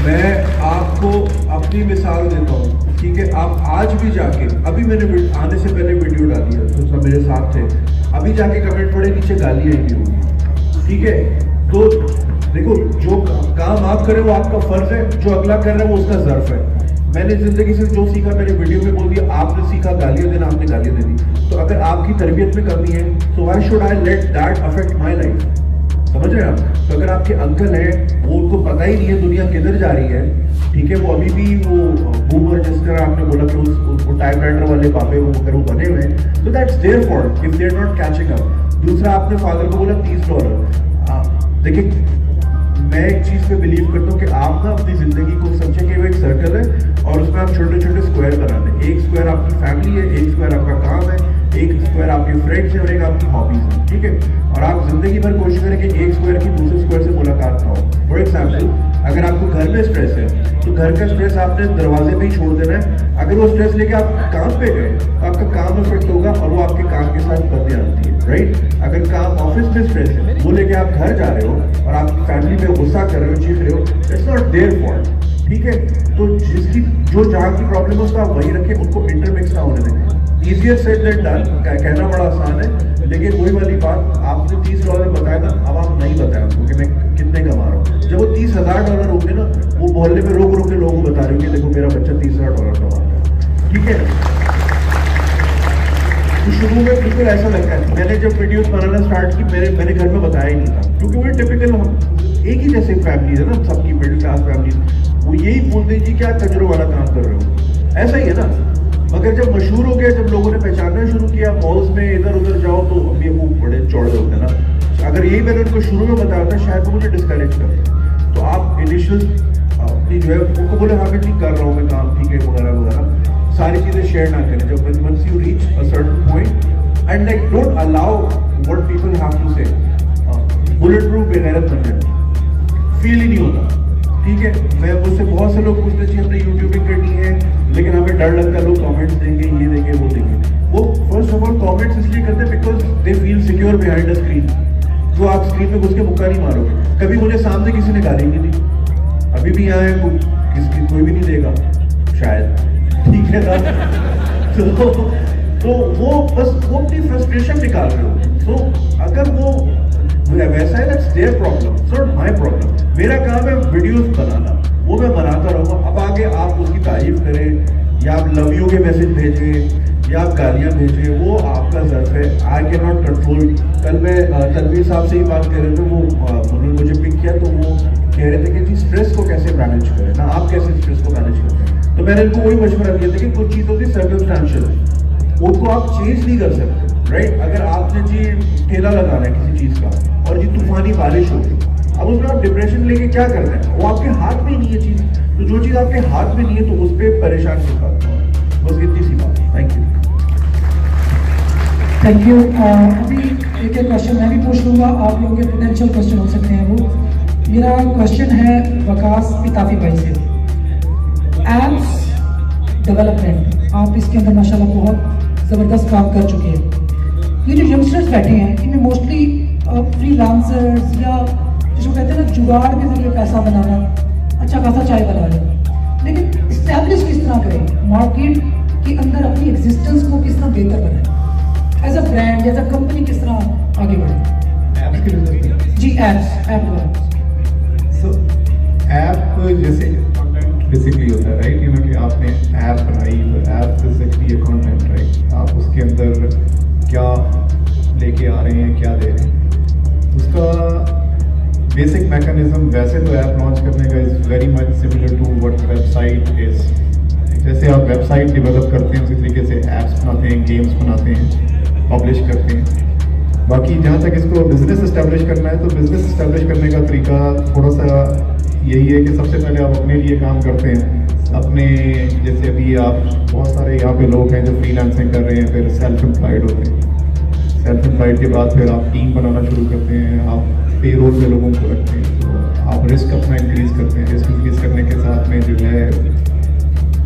Speaker 11: मैं आपको अपनी मिसाल देता हूँ, ठीक है. आप आज भी जाके, अभी मैंने आने से पहले वीडियो डाली है, तो सब मेरे साथ थे, अभी जाके कमेंट पढ़े, नीचे गालियाँ ही होंगी, ठीक है. तो देखो जो काम आप करें वो आपका फर्ज है, जो अगला कर रहा है वो उसका ज़र्फ है. मैंने जिंदगी से जो सीखा मैंने वीडियो में बोल दिया, आपने सीखा गालियाँ देना, आपने गालियाँ दे दी. तो अगर आपकी तरबियत में कमी है, तो why should I let that affect my life? समझ रहे हैं आप? तो अगर आपके अंकल हैं, वो उनको पता ही नहीं है दुनिया किधर जा रही है, ठीक है, वो अभी भी वो बूमर जिस तरह आपने बोला कि वो टाइपराइटर वाले पापे वो अगर वो बने हुए हैं, तो that's their fault if they are not catching up. दूसरा आपने फादर को बोला $30. देखिए मैं एक चीज़ पे बिलीव करता हूँ कि आप ना अपनी ज़िंदगी को समझें कि वो एक सर्कल है और उसमें आप छोटे छोटे स्क्वायर बनाते हैं. एक स्क्वायर आपकी फैमिली है, एक स्क्वायर आपका काम है, एक स्क्वायर आपके फ्रेंड्स है और एक आपकी हॉबीज है, ठीक है. और आप जिंदगी भर कोशिश करें कि एक स्क्वायर की दूसरे स्क्वायर से मुलाकात ना हो. फॉर एग्जाम्पल, अगर आपको घर में स्ट्रेस है तो घर का स्ट्रेस आपने दरवाजे पे ही छोड़ देना है. अगर वो स्ट्रेस लेके आप काम पे गए तो आपका काम इफेक्ट होगा और वो आपके काम के साथ बदले आती है, राइट. अगर काम ऑफिस में स्ट्रेस है, वो लेके आप घर जा रहे हो और आपकी फैमिली में गुस्सा कर रहे हो, चीख रहे हो, इट्स नॉट देयर फॉल्ट, ठीक है. तो जिसकी जो जहाँ की प्रॉब्लम है उसका आप वही रखें, उनको इंटरमिक्स ना होने दें. ईजियर सेड देन डन, कहना बड़ा आसान है, लेकिन वही वाली बात आपने $30 बताया था, अब आप नहीं बताया उसको कि मैं कितने कमा रहा हूँ. जब वो $30,000 होंगे ना, वो मोहल्ले में रोक के लोगों को बता रहे हो कि देखो मेरा बच्चा $30,000 कमाता है, ठीक है. तो शुरू में बिल्कुल ऐसा लगता है. मैंने जब वीडियोस बनाना स्टार्ट की, मैंने घर में बताया ही नहीं था, क्योंकि वो टिपिकल एक ही जैसे फैमिली है ना, सबकी मिडिल क्लास फैमिली, वो यही बोलते हैं जी क्या कचरों वाला काम कर रहे हो, ऐसा ही है ना. मगर जब मशहूर हो गया, जब लोगों ने पहचानना शुरू किया, मॉल्स में इधर उधर जाओ तो अभी वो बड़े चौड़े होते हैं ना. अगर यही मैंने उनको शुरू में बताया था, शायद वो मुझे डिस्करेज करते. तो आप इनिशियल अपनी जो है उनको बोले हाँ मैं ठीक कर रहा हूँ मैं काम, ठीक है, वगैरह वगैरह सारी चीज़ें शेयर ना करें. जब once you reach a certain point and like don't allow what people have to say. Bullet proof बेगैरत बन जाए, फील ही नहीं होता, ठीक है. मैं मुझसे बहुत से लोग पूछते हैं हमने यूट्यूबिंग करनी है लेकिन हमें डर लगता है लोग कमेंट्स देंगे, ये देंगे, वो देंगे. वो फर्स्ट ऑफ ऑल कमेंट्स इसलिए करते हैं because they feel secure behind the screen. जो आप स्क्रीन पे घुस के मुक्का नहीं मारोगे. कभी मुझे सामने किसी ने गाली नहीं दी, अभी भी यहाँ है, किसी कोई भी नहीं देगा शायद, ठीक है ना? तो वो बस वो अपनी फ्रस्ट्रेशन निकाल रहे हो। तो अगर वो वैसा है, that's their problem, it's not my problem. मेरा काम है वीडियोस बनाना, वो मैं बनाता रहूँगा। अब आगे आप उसकी तारीफ करें या आप लव यू के मैसेज भेजें या आप गालियाँ भेजें, वो आपका ज़र्फ है। I can not control. कल मैं तनवीर साहब से ही बात कर रहे थे, वो उन्होंने मुझे पिक किया, तो वो कह रहे थे कि जी स्ट्रेस को कैसे मैनेज करें ना, आप कैसे स्ट्रेस को मैनेज करते हैं। तो मैंने इनको वही मशवरा दिया था कि कुछ चीज़ होती है सर्कमस्टेंशियल, उनको आप चेंज नहीं कर सकते, राइट? अगर आपने जी ठेला लगाना है किसी चीज़ का और जी तूफानी बारिश होगी, अब उसमें आप डिप्रेशन लेके क्या कर रहे हैं? वो आपके हाथ में नहीं है चीज़, तो जो चीज़ आपके हाथ में नहीं है तो उस पर परेशान क्यों करते हो? बस इतनी सी बात। Thank you.
Speaker 9: Thank you. अभी एक क्वेश्चन मैं भी पूछ लूँगा, आप लोगों के पोटेंशियल क्वेश्चन हो सकते हैं वो। मेरा क्वेश्चन है वकास पिताफी भाई से। एप्स डेवलपमेंट, आप इसके अंदर माशाल्लाह बहुत ज़बरदस्त काम कर चुके हैं। ये जो यंगस्टर्स बैठे हैं इनमें मोस्टली फ्रीलांसर्स या जिसको कहते हैं ना जुगाड़ के जरिए पैसा बनाना, अच्छा खासा चाय बना लें, लेकिन इस्टेब्लिश किस तरह करें, मार्केट के अंदर अपनी एग्जिस्टेंस को किस तरह बेहतर बनाएं, as a brand as a company किस तरह आगे बढ़े?
Speaker 12: ऐप्स के बिजनेस जी,
Speaker 9: ऐप
Speaker 12: सो ऐप जैसे कंटेंट बेसिकली होता है, राइट? यू नो कि आपने ऐप बनाई, तो app is actually a content, right? आप उसके अंदर क्या लेके आ रहे हैं, क्या दे रहे हैं, उसका बेसिक मैकेनिज्म। वैसे तो ऐप लॉन्च करने का is very much similar to what website is. जैसे आप वेबसाइट डेवलप करते हैं उसी तरीके से ऐप्स बनाते हैं, गेम्स बनाते हैं, पब्लिश करते हैं। बाकी जहाँ तक इसको बिज़नेस इस्टेब्लिश करना है, तो बिज़नेस इस्टेब्लिश करने का तरीका थोड़ा सा यही है कि सबसे पहले आप अपने लिए काम करते हैं। अपने जैसे अभी आप बहुत सारे यहाँ पे लोग हैं जो फ्रीलांसिंग कर रहे हैं, फिर सेल्फ एम्प्लॉयड होते हैं। सेल्फ एम्प्लॉयड के बाद फिर आप टीम बनाना शुरू करते हैं, आप पे रोल पे लोगों को रखते हैं, तो आप रिस्क अपना इंक्रीज़ करते हैं। रिस्क इंक्रीज़ करने के साथ में जो है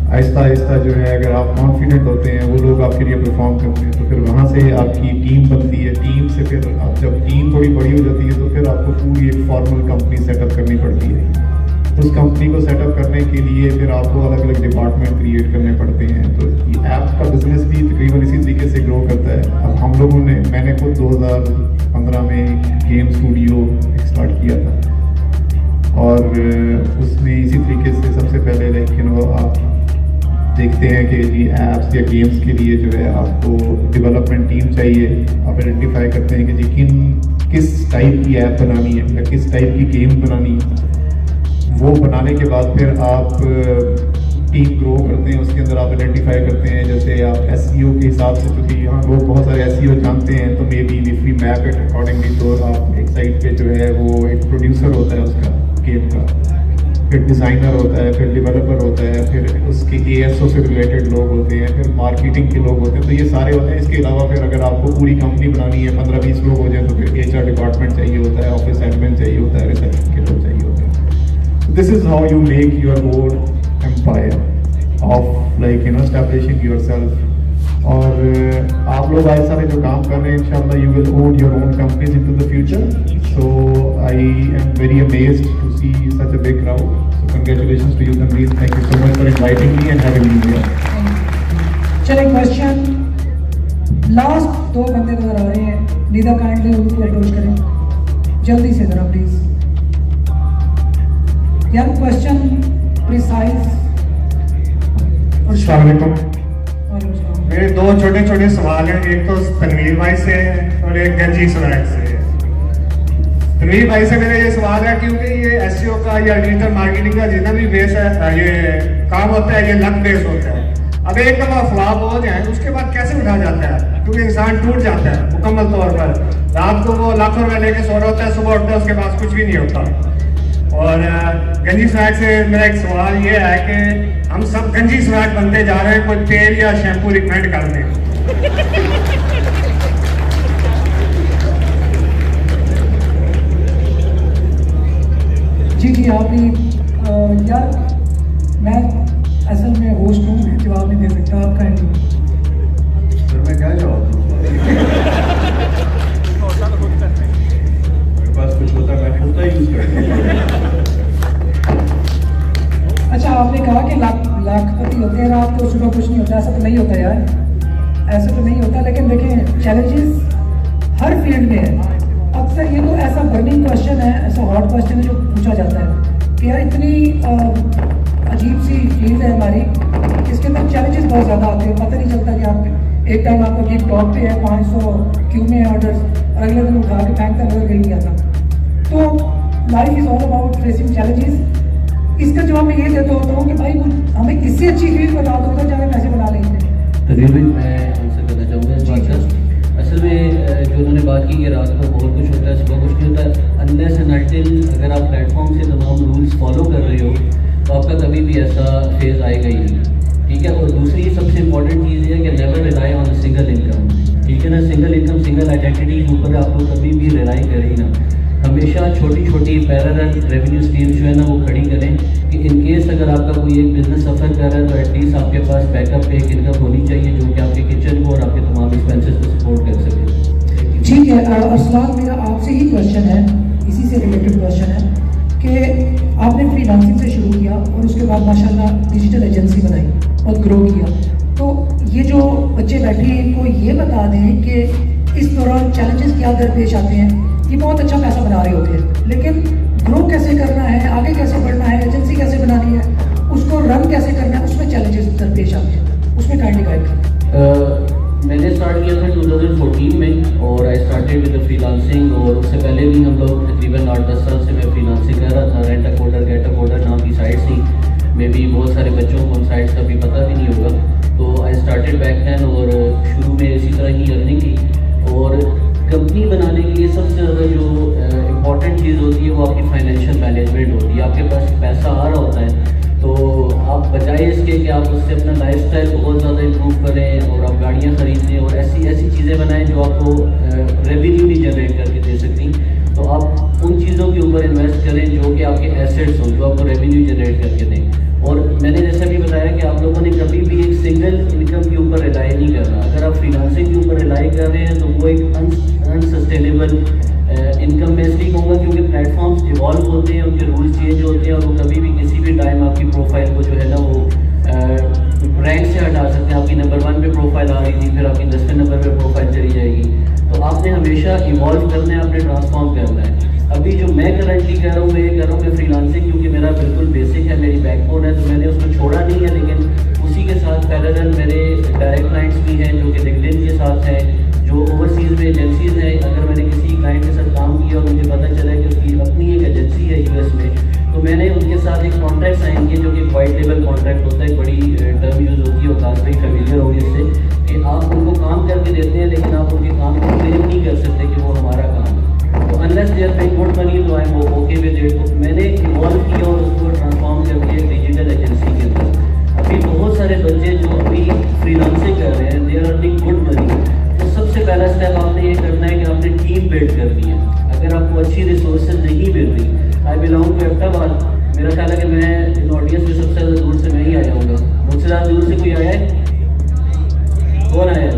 Speaker 12: आहिस्ता आहिस्ता जो है, अगर आप कॉन्फिडेंट होते हैं, वो लोग आपके लिए परफॉर्म करते हैं, तो फिर वहाँ से आपकी टीम बनती है। टीम से फिर आप जब टीम थोड़ी बड़ी हो जाती है, तो फिर आपको पूरी एक फॉर्मल कंपनी सेटअप करनी पड़ती है। उस कंपनी को सेटअप करने के लिए फिर आपको अलग अलग डिपार्टमेंट क्रिएट करने पड़ते हैं। तो ये ऐप्स का बिजनेस भी तकरीबन इसी तरीके से ग्रो करता है। अब हम लोगों ने, मैंने खुद 2015 में गेम स्टूडियो स्टार्ट किया था, और उसमें इसी तरीके से सबसे पहले लाइक यू नो आप देखते हैं कि जी ऐप्स या गेम्स के लिए जो है आपको डेवलपमेंट टीम चाहिए। आप आइडेंटिफाई करते हैं कि जी किस टाइप की ऐप बनानी है या किस टाइप की गेम बनानी है। वो बनाने के बाद फिर आप टीम ग्रो करते हैं, उसके अंदर आप आइडेंटिफाई करते हैं। जैसे आप एसईओ के हिसाब से, क्योंकि यहाँ लोग बहुत सारे एसईओ जानते हैं, तो maybe if we map it accordingly, तो आप एक साइड पे जो है वो एक प्रोड्यूसर होता है उसका गेम का, फिर डिज़ाइनर होता है, फिर डेवलपर होता है, फिर उसके एएसओ से रिलेटेड लोग होते हैं, फिर मार्केटिंग के लोग होते हैं। तो ये सारे होते हैं। इसके अलावा फिर अगर आपको पूरी कंपनी बनानी है, 15-20 लोग हो जाए, तो फिर एचआर डिपार्टमेंट चाहिए होता है, ऑफिस एडमिन चाहिए होता है, रिसेप्शन के लोग चाहिए होते हैं। This is how you make your own empire of like you know establishing yourself. और आप लोग आज सारे जो काम कर रहे हैं, इंशाल्लाह you will own your own companies into the future. So I am very amazed to see such a big crowd. So congratulations to you, Tanveer. Thank you so much for inviting me and having me here.
Speaker 9: चलिए question last 2 बंदे नजर आ रहे हैं, नीदा kindly उनको approach करें जल्दी से जरा प्लीज। यार क्वेश्चन प्रिसाइज।
Speaker 13: अस्सलाम वालेकुम। मेरे 2 छोटे छोटे सवाल हैं, एक तो तनवीर भाई से और एक गंजी स्वैग से। तनवीर भाई से मेरा ये सवाल है, क्योंकि ये एसईओ का या डिजिटल मार्केटिंग का जितना भी बेस है, ये काम होता है, ये लक बेस होता है। अब एक दफा फ्लॉप हो जाए उसके बाद कैसे उठा जाता है, क्योंकि इंसान टूट जाता है मुकम्मल तौर पर। रात को वो लाखों रुपए लेके सो रहा होता है, सुबह उठता है उसके पास कुछ भी नहीं होता। और गंजी स्वैग से मेरा एक सवाल ये है कि हम सब गंजी स्वैग बनते जा रहे हैं, कोई तेल या शैम्पू रिकमेंड कर दें।
Speaker 9: जी आप ही यार, मैं असल में होस्ट हूँ, मैं जवाब नहीं दे सकता, आपका है।
Speaker 11: सर मैं क्या जवाब दूँ? मेरे पास कुछ होता है मैं खुद यूज करता हूँ।
Speaker 9: ऐसा तो नहीं होता यार, ऐसा तो नहीं होता। लेकिन देखें चैलेंजेस हर फील्ड में है। अक्सर ये तो ऐसा बर्निंग क्वेश्चन है, ऐसा हॉट क्वेश्चन है जो पूछा जाता है कि यार इतनी अजीब सी फील्ड है हमारी, इसके अंदर चैलेंजेस बहुत ज़्यादा आते हैं। पता नहीं चलता कि आप एक टाइम आपका गिग टॉप पे है 500 क्यू में ऑर्डर्स, और अगले दिन उठा के फेंकता नजर कहीं नहीं आता। तो life is all about facing challenges. इसका जवाब मैं ये देता होता हूँ कि भाई हमें इससे अच्छी फील्ड बता दो तो जाके पैसे बना लेंगे।
Speaker 14: तकरीबन मैं आंसर करना चाहूँगा इस बात का। असल में जो उन्होंने बात की कि रात को बहुत कुछ होता है, सुबह कुछ नहीं होता। अनलेस एंड अनटिल अगर आप प्लेटफॉर्म से तमाम रूल्स फॉलो कर रहे हो तो आपका कभी भी ऐसा फेज आएगा ही नहीं, ठीक है। और दूसरी सबसे इंपॉर्टेंट चीज़ ये है कि never rely on single income, ठीक है ना। सिंगल इनकम, सिंगल आइडेंटिटी के ऊपर आप लोग कभी भी रिलाई करें ही ना। हमेशा छोटी छोटी पैरेलल रेवेन्यू स्ट्रीम जो है ना वो खड़ी करें कि इन केस अगर आपका कोई एक बिजनेस सफ़र कर रहा है तो एटलीस्ट आपके पास बैकअप एक इनकम होनी चाहिए जो कि आपके किचन को और आपके तमाम एक्सपेंसेस को सपोर्ट कर सके।
Speaker 9: ठीक है अरसलान, मेरा आपसे ही क्वेश्चन है, इसी से रिलेटेड क्वेश्चन है कि आपने फ्रीलांसिंग से शुरू किया और उसके बाद माशाल्लाह डिजिटल एजेंसी बनाई और ग्रो किया। तो ये जो बच्चे बैठे हैं इनको ये बता दें कि इस दौरान चैलेंजेस क्या दरपेश आते हैं। ये बहुत अच्छा पैसा बना रहे होते हैं, लेकिन ग्रो कैसे करना है, आगे कैसे बढ़ना है, एजेंसी कैसे बनानी है, उसको रन कैसे करना है, उसमें चैलेंजेस दरपेश आते हैं, उसमें काइंडली गाइड करें।
Speaker 14: मैंने स्टार्ट किया था 2014 में और आई स्टार्टेड विद फ्रीलांसिंग। और उससे पहले भी हम लोग तकरीबन 8-10 साल से मैं फ्रीलांसिंग कर रहा था। Rent a coder, get a coder नाम की साइट थी, मे भी बहुत सारे बच्चों को उन साइट्स का भी पता भी नहीं होगा। तो आई स्टार्टेड बैक देन और शुरू में इसी तरह ही अर्निंग की। और कंपनी बनाने के लिए सबसे ज़्यादा जो इम्पॉर्टेंट चीज़ होती है वो आपकी फाइनेंशियल मैनेजमेंट होती है। आपके पास पैसा आ रहा होता है तो आप बजाय इसके कि आप उससे अपना लाइफस्टाइल बहुत ज़्यादा इम्प्रूव करें और आप गाड़ियाँ खरीदें और ऐसी चीज़ें बनाएं जो आपको रेवेन्यू नहीं जनरेट करके दे सकती, तो आप उन चीज़ों के ऊपर इन्वेस्ट करें जो कि आपके एसेट्स हों, जो आपको रेवेन्यू जनरेट करके दें। और मैंने जैसा भी बताया कि आप लोगों ने कभी भी एक सिंगल इनकम के ऊपर रिलाई नहीं करना। अगर आप फ्रीलांसिंग के ऊपर रिलाई कर रहे हैं तो वो एक अनसस्टेनेबल इनकम में इसलिए कहूँगा क्योंकि प्लेटफॉर्म्स इवॉल्व होते हैं, उनके रूल्स चेंज होते हैं और वो कभी भी किसी भी टाइम आपकी प्रोफाइल को जो है ना वो रैंक से हटा सकते हैं। आपकी नंबर 1 पे प्रोफाइल आ रही थी, फिर आपकी 10वें नंबर पे प्रोफाइल चली जाएगी। तो आपने हमेशा इवॉल्व करना है, आपने ट्रांसफॉर्म करना है। अभी जो मैं करंटली कर रहा हूँ मैं ये कर रहा हूँ कि फ्रीलांसिंग क्योंकि मेरा बिल्कुल बेसिक है, मेरी बैकबोन है, तो मैंने उसको छोड़ा नहीं है। लेकिन उसी के साथ पैरेलल मेरे डायरेक्ट क्लाइंट्स भी हैं जो कि लिंक्डइन के साथ हैं, जो ओवरसीज़ में एजेंसीज़ हैं। अगर मैंने किसी क्लाइंट के साथ काम किया और मुझे पता चला कि उसकी अपनी एक एजेंसी है यूएस में, तो मैंने उनके साथ एक कॉन्ट्रैक्ट साइन किया जो कि वाइट लेवल कॉन्ट्रैक्ट होता है। बड़ी टर्म यूज़ होती है और काफ़ी भाई फेमिलियर होगी इससे कि आप उनको काम करके देते हैं लेकिन आप उनके काम को क्लेम नहीं कर सकते कि वो हमारा काम है। तो unless they are paying good money तो I am okay with it. तो मैंने इवॉल्व किया और उसको ट्रांसफॉर्म कर दिया डिजिटल एजेंसी के अंदर। अभी बहुत सारे बच्चे जो अभी फ्रीलांसिंग कर रहे हैं they are earning good money. तो सबसे पहला स्टेप आपने ये करना है कि आपने टीम बिल्ड करनी है। अगर आपको अच्छी रिसोर्सेज नहीं मिल रही, आई बिलोंग टू एबटाबाद, मेरा ख्याल है कि मैं इन ऑडियंस में सबसे ज़्यादा दूर से मैं ही आया हूँगा। मुझसे ज़्यादा दूर से कोई आया है? कौन आया?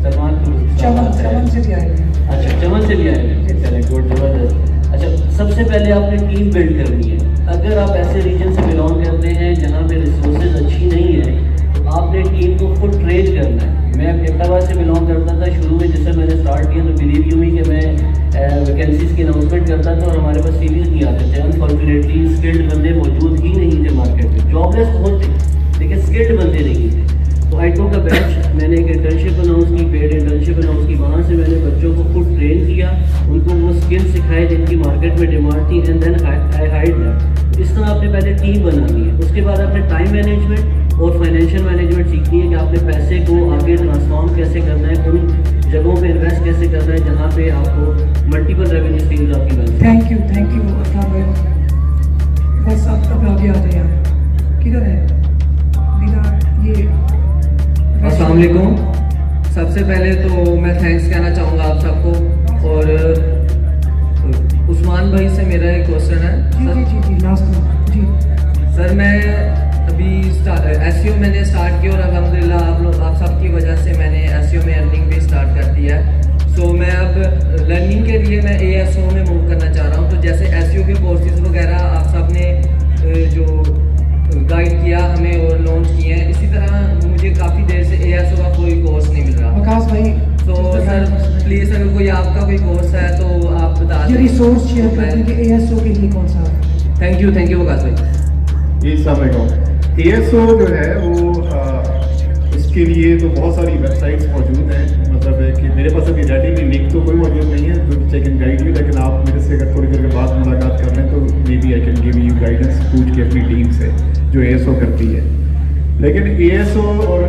Speaker 14: चमन से भी आए। अच्छा, चमन से भी आए, चले गुड, जबरदस्त। अच्छा, सबसे पहले आपने टीम बिल्ड करनी है। अगर आप ऐसे रीजन से बिलोंग करते हैं जहाँ पे रिसोर्सेज अच्छी नहीं है तो आपने टीम को खुद ट्रेन करना है। मैं एबटाबाद से बिलोंग करता था शुरू में, जिससे मैंने स्टार्ट किया तो बिलीव यू मी कि मैं वैकेंसीज़ की अनाउंसमेंट करता था और हमारे पास सीवीज़ नहीं आते थे। अनफॉर्चुनेटली स्किल्ड बंदे मौजूद ही नहीं थे मार्केट में। जॉबलेस बहुत थे लेकिन स्किल्ड बंदे नहीं थे। तो आई टुक अ बैच, मैंने एक इंटर्नशिप अनाउंस की, पेड इंटर्नशिप अनाउंस की। वहाँ से मैंने बच्चों को खुद ट्रेन किया, उनको वो स्किल सिखाए जिनकी मार्केट में डिमांड थी, and then I hired them. इस तरह आपने पहले टीम बनानी है। उसके बाद आपने टाइम मैनेजमेंट और फाइनेंशियल मैनेजमेंट सीखनी है कि आपने पैसे को आगे ट्रांसफॉर्म कैसे करना है, उन जगहों पे इन्वेस्ट कैसे करना है जहाँ पे आपको मल्टीपल रेवेन्यू स्ट्रीम्स आपकी बन।
Speaker 9: थैंक यू बस आप तब आगे आ जाइए। किधर है मेरा ये?
Speaker 10: अस्सलाम वालेकुम। सबसे पहले तो मैं थैंक्स कहना चाहूँगा आप सबको। और उस्मान भाई से मेरा एक क्वेश्चन है।
Speaker 9: जी लास्ट जी
Speaker 10: सर, मैं अभी एसईओ मैंने स्टार्ट किया और अल्हम्दुलिल्लाह आप सबकी वजह से मैंने एसईओ में अर्निंग भी स्टार्ट कर दिया है। सो मैं अब लर्निंग के लिए मैं एएसओ में मूव करना चाह रहा हूँ। तो जैसे एसईओ के कोर्सेज वगैरह आप सब ने जो गाइड किया हमें और लॉन्च किए हैं, इसी तरह मुझे काफ़ी
Speaker 9: वकास भाई,
Speaker 10: तो सर प्लीज अगर कोई आपका कोई कोर्स है तो आप बता
Speaker 9: ये रिसोर्स शेयर करने के ASO के लिए कौन सा?
Speaker 10: थैंक यू वकास भाई।
Speaker 12: ये सब ASO जो है वो इसके लिए तो बहुत सारी वेबसाइट्स मौजूद हैं। मतलब है कि मेरे पास अभी रेडी लिंक तो कोई मौजूद नहीं है जो आई कैन गाइड यू, लेकिन आप मेरे से अगर थोड़ी देर के बाद मुलाकात कर लें तो maybe I can give you guidance पूछ के अपनी टीम से जो ASO करती है। लेकिन ASO और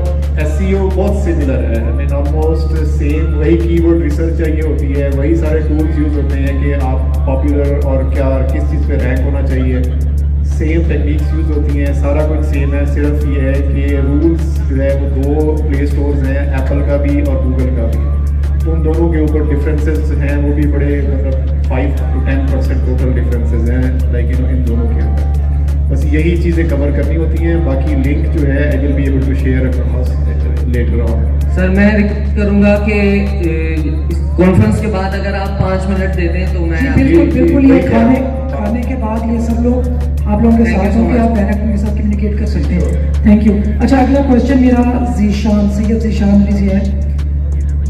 Speaker 12: SEO बहुत सिमिलर है। आई मीन ऑलमोस्ट सेम, वही कीवर्ड रिसर्च चाहिए होती है, वही सारे टूल्स यूज होते हैं कि आप पॉपुलर और क्या किस चीज़ पे रैंक होना चाहिए, सेम टेक्निक्स यूज होती हैं, सारा कुछ सेम है। सिर्फ ये है कि रूल्स जो है वो 2 प्ले स्टोर्स हैं, एप्पल का भी और गूगल का भी। उन दोनों के ऊपर डिफरेंसेस हैं, वो भी बड़े मतलब 5 to 10% टोटल डिफरेंसेस हैं लाइक इन दोनों के अंदर। बस यही चीज़ें कवर करनी होती हैं। बाकी लिंक जो है I will be able to share across later on.
Speaker 10: Sir मैं रिक्वेस्ट करूंगा कि इस कॉन्फ्रेंस के बाद अगर आप 5 मिनट देते हैं तो मैं
Speaker 9: बिल्कुल ये खाने के बाद ये सब लोग आप लोगों के साथ होकर आप डायरेक्ट मेरे साथ कम्युनिकेट कर सकते हैं। Thank you. अच्छा, अगला क्वेश्चन मेरा सैयद जीशान अली जी है।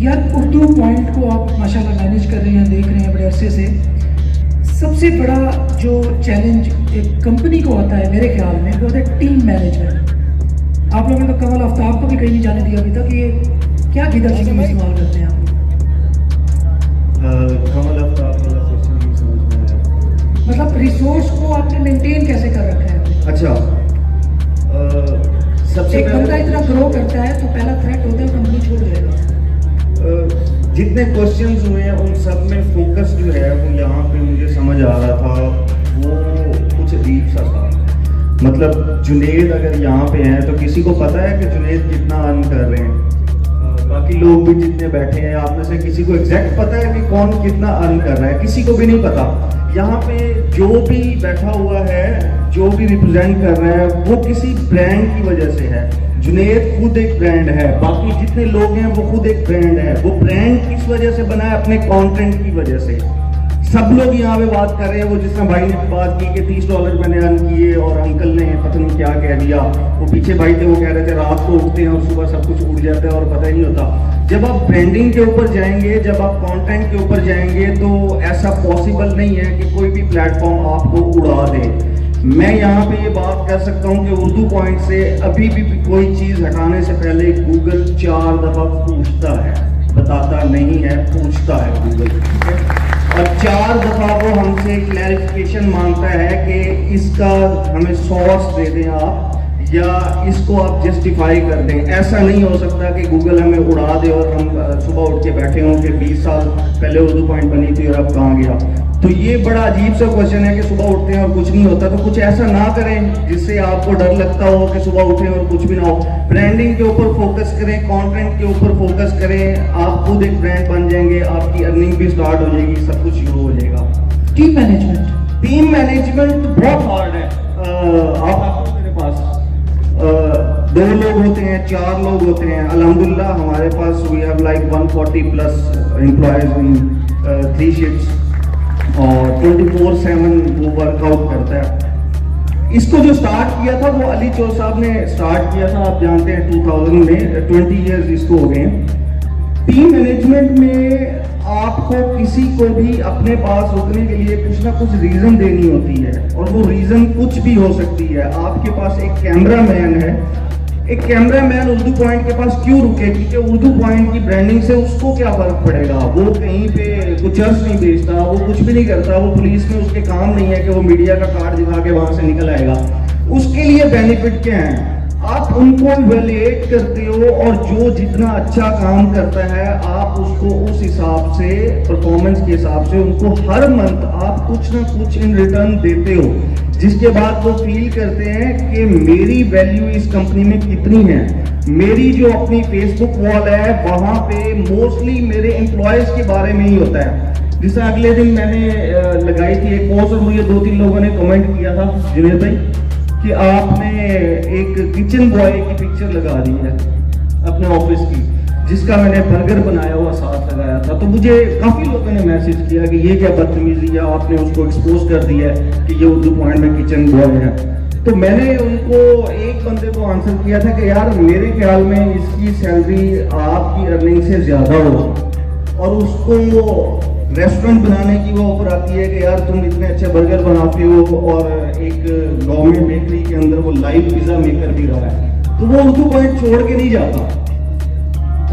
Speaker 9: यार उर्दू पॉइंट को आप माशाल्लाह मैनेज कर रहे हैं, देख रहे हैं बड़े अरसे से। सबसे बड़ा जो चैलेंज एक कंपनी को आता है मेरे ख्याल में वो होता है टीम मैनेजमेंट। आप लोगों ने तो कमल आफ्ताब को भी कहीं नहीं जाने दिया अभी तक। ये क्या गिदर शिकन इस्तेमाल करते हैं आप?
Speaker 12: कमल आफ्ताब वाला क्वेश्चन नहीं समझ में आया।
Speaker 9: मतलब रिसोर्स को आपने मेंटेन कैसे कर रखा है?
Speaker 12: अच्छा, सबसे
Speaker 9: एक बंदा इतना ग्रो करता है तो पहला थ्रेट होता है कंपनी छोड़ जाएगा।
Speaker 11: जितने क्वेश्चंस हुए हैं उन सब में फोकस जो है वो यहाँ पे मुझे समझ आ रहा था वो कुछ अजीब सा था। मतलब जुनेद अगर यहाँ पे हैं तो किसी को पता है कि जुनेद कितना अर्न कर रहे हैं? बाकी लोग भी जितने बैठे हैं आप में से किसी को एग्जैक्ट पता है कि कौन कितना अर्न कर रहा है? किसी को भी नहीं पता। यहाँ पे जो भी बैठा हुआ है, जो भी रिप्रेजेंट कर रहा है वो किसी ब्रांड की वजह से है। जुनेद खुद एक ब्रांड है, बाकी जितने लोग हैं वो खुद एक ब्रांड है। वो ब्रांड किस वजह से बना है? अपने कंटेंट की वजह से। सब लोग यहाँ पे बात कर रहे हैं, वो जिसने भाई ने बात की कि $30 मैंने अर्न किए और अंकल ने पता नहीं क्या कह दिया। वो पीछे भाई थे, वो कह रहे थे रात को उठते हैं और सुबह सब कुछ उड़ जाता है और पता ही नहीं होता। जब आप ब्रांडिंग के ऊपर जाएंगे, जब आप कंटेंट के ऊपर जाएंगे तो ऐसा पॉसिबल नहीं है कि कोई भी प्लेटफॉर्म आपको उड़ा दे। मैं यहाँ पे ये बात कर सकता हूँ कि उर्दू पॉइंट से अभी भी कोई चीज़ हटाने से पहले गूगल 4 दफ़ा पूछता है, बताता नहीं है, पूछता है गूगल, ठीक है? और 4 दफ़ा वो हमसे क्लैरिफिकेशन मांगता है कि इसका हमें सोर्स दे दें आप, या इसको आप जस्टिफाई कर दें। ऐसा नहीं हो सकता कि गूगल हमें उड़ा दे और हम सुबह उठ के बैठे हों कि 20 साल पहले उर्दू पॉइंट बनी थी और अब कहाँ गया। तो ये बड़ा अजीब सा क्वेश्चन है कि सुबह उठते हैं और कुछ नहीं होता। तो कुछ ऐसा ना करें जिससे आपको डर लगता हो कि सुबह उठें और कुछ भी ना हो। ब्रांडिंग के ऊपर फोकस करें, कंटेंट के ऊपर फोकस करें, आप खुद एक ब्रांड बन जाएंगे, आपकी अर्निंग भी स्टार्ट हो जाएगी, सब कुछ शुरू हो जाएगा।
Speaker 9: टीम मैनेजमेंट
Speaker 11: बहुत हार्ड है। आप मेरे पास 2 लोग होते हैं, 4 लोग होते हैं, अल्हम्दुलिल्लाह हमारे पास we have like 140+ employees in 3 shifts और 24/7 वो वर्कआउट करता है। इसको जो स्टार्ट किया था वो अली चौर साहब ने स्टार्ट किया था, आप जानते हैं 2000 में, 20 ईयर्स इसको हो गए। टीम मैनेजमेंट में आपको किसी को भी अपने पास रुकने के लिए कुछ ना कुछ रीजन देनी होती है, और वो रीजन कुछ भी हो सकती है। आपके पास एक कैमरामैन है, एक कैमरामैन उर्दू पॉइंट के पास क्यों रुके? क्योंकि उर्दू पॉइंट की ब्रांडिंग से उसको क्या फर्क पड़ेगा? वो कहीं पे कुछ चर्च नहीं बेचता, वो कुछ भी नहीं करता, वो पुलिस में उसके काम नहीं है कि वो मीडिया का कार्ड दिखा के वहां से निकल आएगा। उसके लिए बेनिफिट क्या है? आप उनको इवैल्यूएट करते हो और जो जितना अच्छा काम करता है आप उसको उस हिसाब से, परफॉर्मेंस के हिसाब से उनको हर मंथ आप कुछ ना कुछ इन रिटर्न देते हो, जिसके बाद वो फील करते हैं कि मेरी वैल्यू इस कंपनी में कितनी है। मेरी जो अपनी फेसबुक वॉल है वहां पे मोस्टली मेरे एम्प्लॉयज के बारे में ही होता है। जैसे अगले दिन मैंने लगाई थी एक पोस्ट और मुझे 2-3 लोगों ने कमेंट किया था, जुनेद भाई, कि आपने एक किचन बॉय की पिक्चर लगा दी है अपने ऑफिस की, जिसका मैंने बर्गर बनाया हुआ साथ लगाया था। तो मुझे काफ़ी लोगों ने मैसेज किया कि ये क्या बदतमीजी है, आपने उसको एक्सपोज कर दिया है कि ये उर्दू पॉइंट में किचन बॉय है। तो मैंने उनको एक बंदे को आंसर किया था कि यार मेरे ख्याल में इसकी सैलरी आपकी अर्निंग से ज़्यादा हो, और उसको रेस्टोरेंट बनाने की वो ऑफर आती है कि यार तुम इतने अच्छे बर्गर बनाते हो, और एक गवर्नमेंट बेकरी के अंदर वो लाइव पिज़्ज़ा मेकर भी रहा है, तो वो उर्दू पॉइंट छोड़ के नहीं जाता।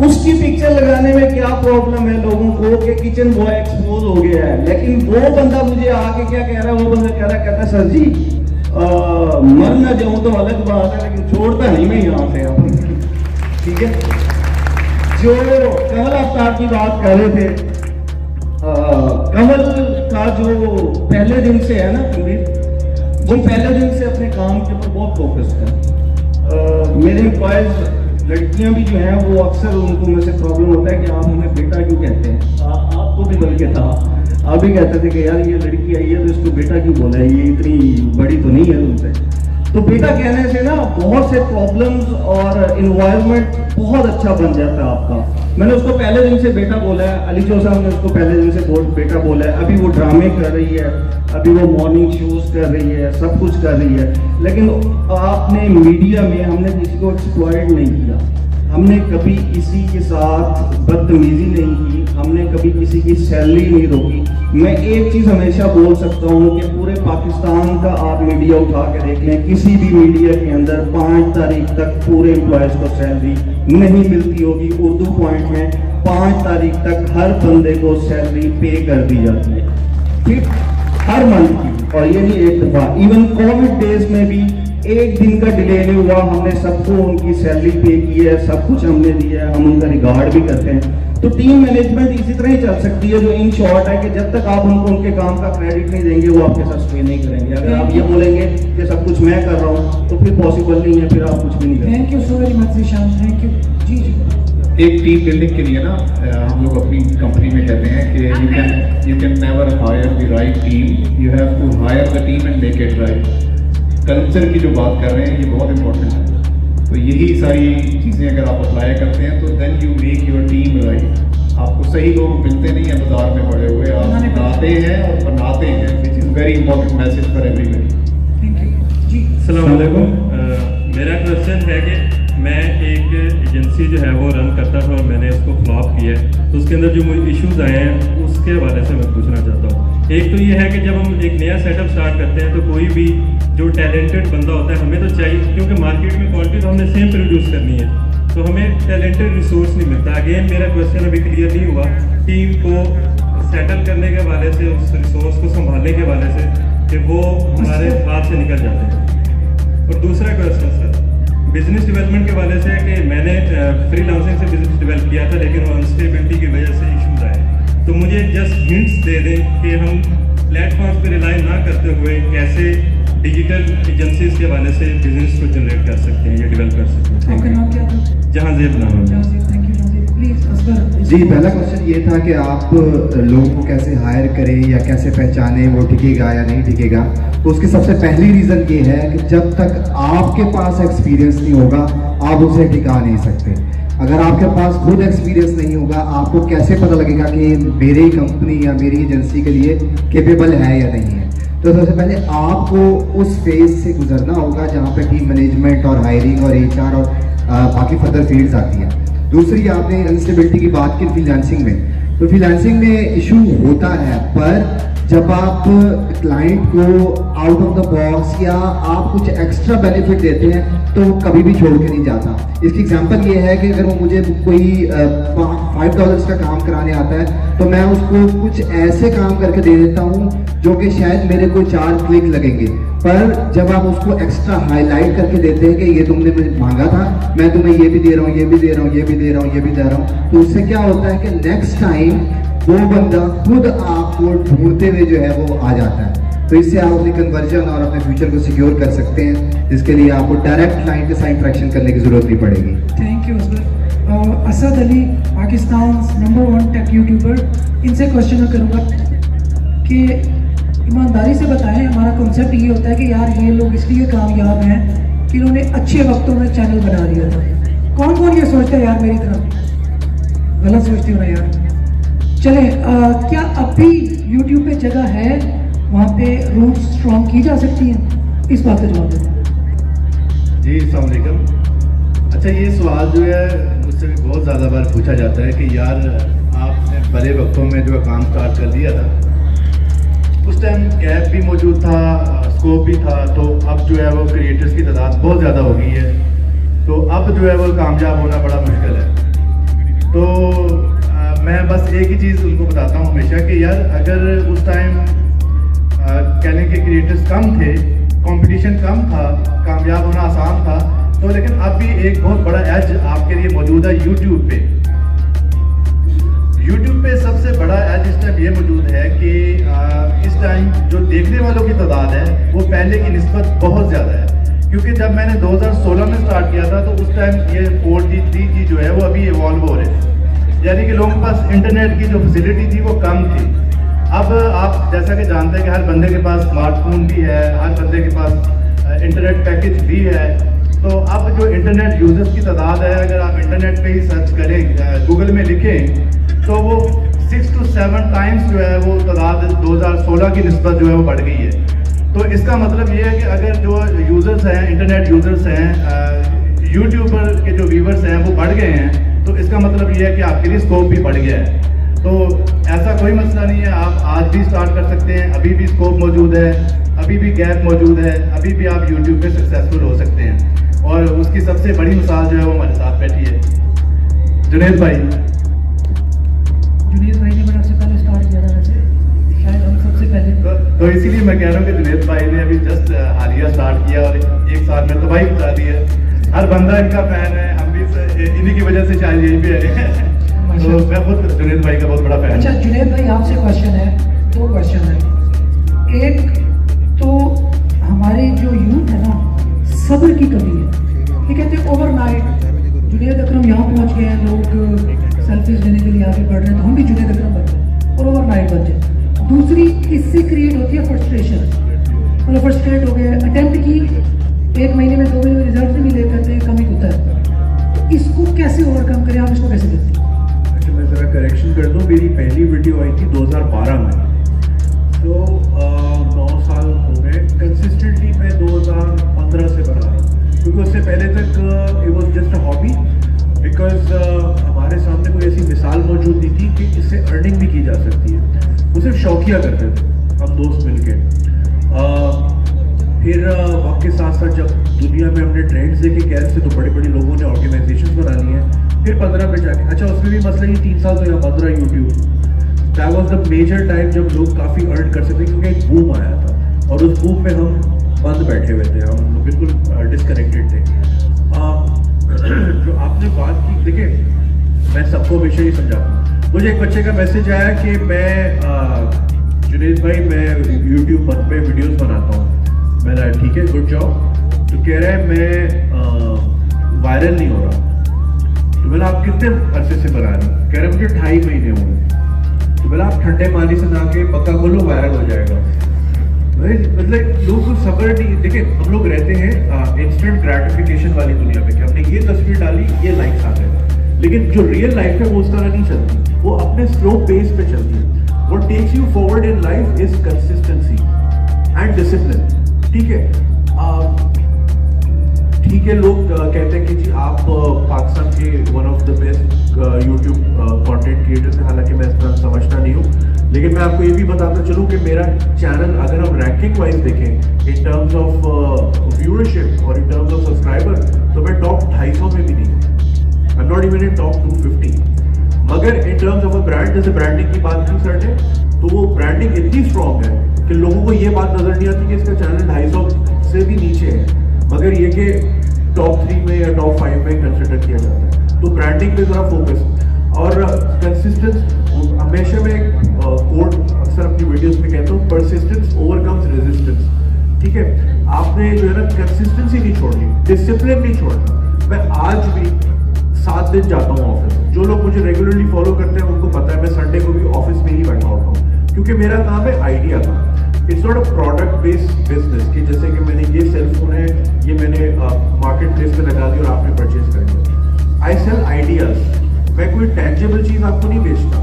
Speaker 11: उसकी पिक्चर लगाने में क्या प्रॉब्लम है लोगों को कि किचन बॉय एक्सपोज हो गया है, लेकिन वो बंदा मुझे आके क्या कह रहा है, वो बंदा कहता है सर जी मर ना जाऊं तो अलग बात है, लेकिन छोड़ता नहीं मैं यहाँ से अब। ठीक है, जो कमल आफ्ताब की बात कर रहे थे, कमल का जो पहले दिन से है ना वो पहले दिन से अपने काम के ऊपर बहुत फोकस है। मेरे एम्प्लॉयज लड़कियां भी जो हैं वो अक्सर उनको में से प्रॉब्लम होता है कि आप हमें बेटा क्यों कहते हैं, आपको भी बल्कि था, आप भी कहते थे कि यार ये लड़की आई है तो इसको बेटा क्यों बोला है, ये इतनी बड़ी तो नहीं है उनसे। तो बेटा कहने से ना बहुत से प्रॉब्लम्स और इन्वायरमेंट बहुत अच्छा बन जाता है आपका। मैंने उसको पहले दिन से बेटा बोला है, अली चो साहब ने उसको पहले दिन से बेटा बोला है। अभी वो ड्रामे कर रही है, अभी वो मॉर्निंग शोज कर रही है, सब कुछ कर रही है, लेकिन आपने मीडिया में हमने किसी को एक्सप्लॉइट नहीं किया, हमने कभी किसी के साथ बदतमीजी नहीं की, हमने कभी किसी की सैलरी नहीं रोकी। मैं एक चीज़ हमेशा बोल सकता हूँ कि पूरे पाकिस्तान का आप मीडिया उठा के देख लें, किसी भी मीडिया के अंदर 5 तारीख तक पूरे एम्प्लॉयज़ को सैलरी नहीं मिलती होगी। उर्दू पॉइंट में 5 तारीख तक हर बंदे को सैलरी पे कर दी जाती है, ठीक, हर मंथ की, और ये नहीं एक दफ़ा। इवन कोविड डेज में भी एक दिन का डिले नहीं हुआ, हमने सबको उनकी सैलरी पे की है, सब कुछ हमने दिया है, हम उनका रिगार्ड भी करते हैं। तो टीम मैनेजमेंट इसी तरह ही चल सकती है, जो इन शॉर्ट है कि जब तक आप उनको उनके काम का क्रेडिट नहीं देंगे वो आपके साथ स्टे नहीं करेंगे। अगर आप ये बोलेंगे कि सब कुछ मैं कर रहा हूँ तो फिर पॉसिबल नहीं है, फिर आप कुछ भी नहीं करेंगे।
Speaker 9: Thank you so very much Zeeshan, thank you. जी जी,
Speaker 12: एक टीम बिल्डिंग के लिए ना हम लोग अपनी कंपनी में कहते हैं कि you can never hire the right team, you have to hire the team and make it right. Culture की जो बात कर रहे हैं ये बहुत इंपॉर्टेंट है, तो यही सारी चीज़ें अगर आप अप्लाई करते हैं तो then you make your team right. आपको सही लोग मिलते नहीं है बाजार में पड़े हुए, आप बनाते हैं और बनाते हैं, which is very important message for everybody.
Speaker 15: अस्सलाम वालेकुम। मेरा क्वेश्चन है कि मैं एक एजेंसी जो है वो रन करता था और मैंने उसको फ्लॉप किया है, तो उसके अंदर जो मुझे इश्यूज आए हैं उसके हवाले से मैं पूछना चाहता हूँ। एक तो ये है कि जब हम एक नया सेटअप स्टार्ट करते हैं तो कोई भी जो टैलेंटेड बंदा होता है हमें तो चाहिए, क्योंकि मार्केट में क्वालिटी तो हमने सेम प्रोड्यूस करनी है, तो हमें टैलेंटेड रिसोर्स नहीं मिलता। अगेन मेरा क्वेश्चन अभी क्लियर नहीं हुआ टीम को सेटल करने के हवाले से, उस रिसोर्स को संभालने के हवाले से, कि वो हमारे हाथ से निकल जाते हैं। और दूसरा क्वेश्चन सर बिजनेस डेवलपमेंट के हवाले से है कि मैंने फ्रीलांसिंग से बिजनेस डेवलप किया था, लेकिन वो अनस्टेबिलिटी की वजह से इशूज आए, तो मुझे जस्ट हिंट्स दे दें कि हम प्लेटफॉर्म्स पे रिलाई ना करते हुए कैसे डिजिटल एजेंसीज के हवाले से बिजनेस को जनरेट कर सकते हैं या डेवलप कर सकते हैं। जहांजेब नाम है।
Speaker 16: जी, पहला क्वेश्चन ये था कि आप लोगों को कैसे हायर करें या कैसे पहचानें वो टिकेगा या नहीं टिकेगा। तो उसकी सबसे पहली रीज़न ये है कि जब तक आपके पास एक्सपीरियंस नहीं होगा आप उसे टिका नहीं सकते। अगर आपके पास खुद एक्सपीरियंस नहीं होगा आपको कैसे पता लगेगा कि मेरी कंपनी या मेरी एजेंसी के लिए कैपेबल है या नहीं है। तो सबसे पहले आपको उस फेज से गुजरना होगा जहाँ पे टीम मैनेजमेंट और हायरिंग और HR और बाकी फर्दर फील्ड्स आती हैं। दूसरी, आपने अनस्टेबिलिटी की बात की फ्रीलांसिंग में, तो फ्रीलांसिंग में इशू होता है, पर जब आप क्लाइंट को आउट ऑफ द बॉक्स या आप कुछ एक्स्ट्रा बेनिफिट देते हैं तो वो कभी भी छोड़ के नहीं जाता। इसकी एग्जांपल ये है कि अगर वो मुझे कोई $5 का काम कराने आता है तो मैं उसको कुछ ऐसे काम करके दे देता हूँ जो कि शायद मेरे को 4 क्लिक लगेंगे, पर जब आप उसको एक्स्ट्रा हाईलाइट करके देते हैं कि ये तुमने मुझे मांगा था, मैं तुम्हें ये भी दे रहा हूँ, ये भी दे रहा हूँ, ये भी दे रहा हूँ, ये भी दे रहा हूँ, तो उससे क्या होता है कि नेक्स्ट टाइम वो बंदा खुद आपको ढूंढते हुए जो है वो आ जाता है। तो इससे आप अपनी कन्वर्जन और अपने फ्यूचर को सिक्योर कर सकते हैं, जिसके लिए आपको डायरेक्ट क्लाइंट के साथ इंटरेक्शन करने की जरूरत नहीं पड़ेगी।
Speaker 9: Thank you Asghar. Asad Ali, Pakistan number 1 tech YouTuber, इनसे क्वेश्चन करूँगा कि ईमानदारी से बताएं, हमारा कॉन्सेप्ट ये होता है कि यार ये लोग इसलिए कामयाब हैं कि इन्होंने अच्छे वक्तों में चैनल बना दिया था। कौन कौन ये सोचता है यार मेरी तरह? गलत सोचते हो ना यार। चले, क्या अब भी यूट्यूब पे जगह है, वहाँ पे रूट्स स्ट्रॉन्ग की जा सकती हैं? इस बात का जवाब दें।
Speaker 17: जी अस्सलाम वालेकुम। अच्छा, ये सवाल जो है मुझसे बहुत ज़्यादा बार पूछा जाता है कि यार आपने बड़े वक्तों में जो है काम स्टार्ट कर दिया था, उस टाइम गैप भी मौजूद था, स्कोप भी था, तो अब जो है वो क्रिएटर्स की तादाद बहुत ज़्यादा हो गई है, तो अब जो है वो कामयाब होना बड़ा मुश्किल है। तो मैं बस एक ही चीज़ उनको बताता हूँ हमेशा कि यार अगर उस टाइम कहने के क्रिएटर्स कम थे, कंपटीशन कम था, कामयाब होना आसान था, तो लेकिन अब भी एक बहुत बड़ा एज आपके लिए मौजूद है यूट्यूब पे। यूट्यूब पे सबसे बड़ा एज इस टाइम ये मौजूद है कि इस टाइम जो देखने वालों की तादाद है वो पहले की निस्बत बहुत ज़्यादा है, क्योंकि जब मैंने 2016 में स्टार्ट किया था तो उस टाइम ये 4G 3G जो है वो अभी इवॉल्व हो रहे थे, यानी कि लोगों के पास इंटरनेट की जो फैसिलिटी थी वो कम थी। अब आप जैसा कि जानते हैं कि हर बंदे के पास स्मार्टफोन भी है, हर बंदे के पास इंटरनेट पैकेज भी है, तो अब जो इंटरनेट यूजर्स की तादाद है, अगर आप इंटरनेट पे ही सर्च करें, गूगल में लिखें, तो वो 6 to 7 टाइम्स जो है वो तादाद 2016 की निस्बत जो है वो बढ़ गई है। तो इसका मतलब ये है कि अगर जो यूज़र्स हैं, इंटरनेट यूज़र्स हैं, यूट्यूबर के जो व्यूवर्स हैं वो बढ़ गए हैं, तो इसका मतलब ये है कि आपके लिए स्कोप भी बढ़ गया है। तो ऐसा कोई मसला नहीं है, आप आज भी स्टार्ट कर सकते हैं, अभी भी स्कोप मौजूद है, अभी भी गैप मौजूद है, अभी भी आप यूट्यूब पे सक्सेसफुल हो सकते हैं। और उसकी सबसे बड़ी मिसाल जो है वो हमारे साथ बैठी है जुनैद भाई।
Speaker 9: जुनैद भाई ने बड़ा से पहले स्टार्ट किया था, वैसे शायद हम सबसे पहले,
Speaker 17: तो इसीलिए मैं कह रहा हूँ कि जुनैद भाई ने अभी जस्ट हालिया स्टार्ट किया और एक साल में तबाही बता दी है। हर बंदा इनका फैन है, हम भी इन्हीं की वजह से शायद यही भी है। तो मैं खुद जुनैद भाई का बहुत बड़ा फैन।
Speaker 9: अच्छा जुनैद भाई, आपसे क्वेश्चन है, 2 क्वेश्चन है। एक तो हमारे जो यूथ है ना, सब्र की कमी है। ये कहते हैं ओवरनाइट जुनैद अकरम यहाँ पहुँच गए हैं, लोग सेल्फीज लेने के लिए आगे बढ़ रहे हैं, तो हम भी जुनैद अकरम बन जाए और ओवरनाइट बन जाए। दूसरी, इससे क्रिएट होती है फ्रस्ट्रेशन, मतलब फ्रस्ट्रेट हो गए, अटेम्प्ट की 1 महीने में 2 महीने में रिजल्ट नहीं मिले, कहते हैं कमी होता है। तो इसको कैसे ओवरकम करें, आप इसको कैसे देखते हैं?
Speaker 11: अच्छा, मैं ज़रा करेक्शन कर दूँ, मेरी पहली वीडियो आई थी 2012 में, तो 9 साल हो गए। कंसिस्टेंटली मैं 2015 से बना रहा हूँ, क्योंकि उससे पहले तक it was just a hobby, because हमारे सामने कोई ऐसी मिसाल मौजूद नहीं थी कि इससे अर्निंग भी की जा सकती है। वो सिर्फ शौकिया करते थे हम दोस्त मिलके। फिर वक्त के साथ साथ जब दुनिया में हमने ट्रेंड्स देखे गैर से, तो बड़े बड़े लोगों ने ऑर्गेनाइजेशन बना ली हैं। फिर 15 पे जाके, अच्छा उसमें भी मसला ये 3 साल तो यहाँ बंद रहा YouTube. That was the major time जब लोग काफ़ी अर्न कर सकते, क्योंकि एक बूम आया था और उस बूम में हम बंद बैठे हुए थे, हम बिल्कुल डिसकनेक्टेड थे। जो आपने बात की, देखिए मैं सबको हमेशा ही समझाता हूँ। मुझे एक बच्चे का मैसेज आया कि मैं जुनैद भाई मैं यूट्यूब पर पे वीडियोस बनाता हूँ। मैंने ठीक है, गुड जॉब। तो कह रहा है मैं वायरल नहीं हो रहा। तो मैंने आप कितने अरसे से बना रहे हो? कह रहे मुझे 2.5 महीने हुए। तो मैंने आप ठंडे पानी से नहा के पक्का खोलो, वायरल हो जाएगा। मतलब लोग को सब्र नहीं। देखिए हम लोग रहते हैं इंस्टेंट ग्रेटिफिकेशन वाली दुनिया में, कि हमने ये तस्वीर डाली, ये लाइक्स आ गए, लेकिन जो रियल लाइफ है वो उस तरह नहीं चलती, वो अपने स्लो पेस पे चलती है। What takes you forward in life is consistency and discipline. ठीक है, ठीक है। लोग कहते हैं कि जी आप पाकिस्तान के one of the best YouTube content creators हैं, हालांकि मैं इस तरह समझता नहीं हूँ, लेकिन मैं आपको ये भी बताता चलूँ कि मेरा चैनल अगर हम रैंकिंग वाइज देखें इन टर्म्स ऑफ व्यूअरशिप और इन टर्म्स ऑफ सब्सक्राइबर, तो मैं टॉप 250 में भी नहीं हूँ। I am not even in top 250। मगर in terms of a brand, जैसे ब्रांडिंग की बात की सर ने, तो वो ब्रांडिंग इतनी स्ट्रॉन्ग है कि लोगों को ये बात नजर नहीं आती कि इसका चैनल 250 से भी नीचे है, मगर ये कि टॉप 3 में या टॉप 5 में कंसिडर किया जाता है। तो ब्रांडिंग पे जरा फोकस और कंसिस्टेंस। हमेशा मैं कोड अक्सर अपनी वीडियोस में कहता हूँ, परसिस्टेंस ओवरकम्स रेजिस्टेंस। ठीक है, आपने जो है ना कंसिस्टेंसी नहीं छोड़नी, डिसिप्लिन नहीं छोड़ना। मैं आज भी 7 दिन जाता हूँ ऑफिस। जो लोग मुझे रेगुलरली फॉलो करते हैं उनको पता है मैं संडे को भी ऑफिस में ही बैठा होता हूँ, क्योंकि मेरा काम है आइडिया का। It's not a product based business कि जैसे कि मैंने ये सेल फोन है, ये मैंने मार्केट प्लेस पे लगा दी और आपने परचेज कर लिया। आई सेल आइडियाज। मैं कोई टेंजिबल चीज आपको नहीं बेचता,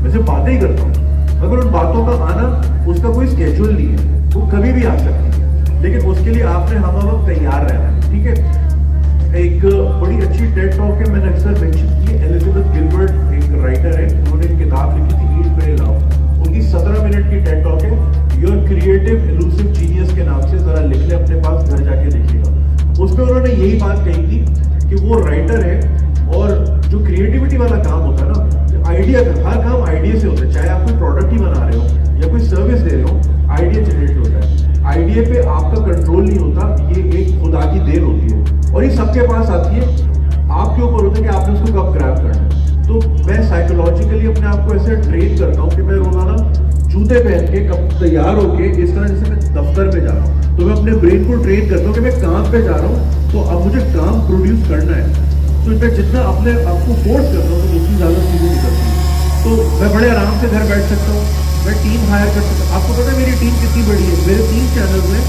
Speaker 11: मैं सिर्फ बातें ही करता हूँ। अगर उन बातों का आना, उसका कोई स्केड्यूल नहीं है, वो कभी भी आ सकती है, लेकिन उसके लिए आपने हम वक्त तैयार रहना है। ठीक है,
Speaker 17: एक बड़ी अच्छी टेड टॉक है, मैंने अक्सर मेंशन की है। एलिजाबेथ गिलबर्ट एक राइटर है, उन्होंने एक किताब लिखी थी ईट प्रे लव, उनकी 17 मिनट की टेड टॉक है, योर क्रिएटिव इलूसिव जीनियस के नाम से, जरा लिख ले अपने पास, घर जाके देखिएगा। उसमें उन्होंने यही बात कही थी कि वो राइटर है और जो क्रिएटिविटी वाला काम होता है ना, आइडिया का, हर काम आइडिया से होता है, चाहे आप कोई प्रोडक्ट ही बना रहे हो या कोई सर्विस दे रहे हो, आइडिया जनरेट होता है। आइडिया पे आपका कंट्रोल नहीं होता, ये एक खुदा की देन होती है और ये सबके पास आती है, आपके ऊपर होता है कि आपने उसको कब ग्रैब करना है। तो मैं साइकोलॉजिकली अपने आप को ऐसे ट्रेन करता हूँ कि मैं रोजाना जूते पहन के कब तैयार होके, इस तरह जैसे मैं दफ्तर में जा रहा हूँ, तो मैं अपने ब्रेन को ट्रेन करता हूँ कि मैं काम पे जा रहा हूँ, तो अब मुझे काम प्रोड्यूस करना है। तो मैं जितना अपने आपको फोर्स करता हूँ तो उतनी ज़्यादा चीज़ें निकलती हैं। तो मैं बड़े आराम से घर बैठ सकता हूँ, मैं टीम हायर कर सकता हूँ। आपको पता है मेरी टीम कितनी बड़ी है? मेरे 3 चैनल में,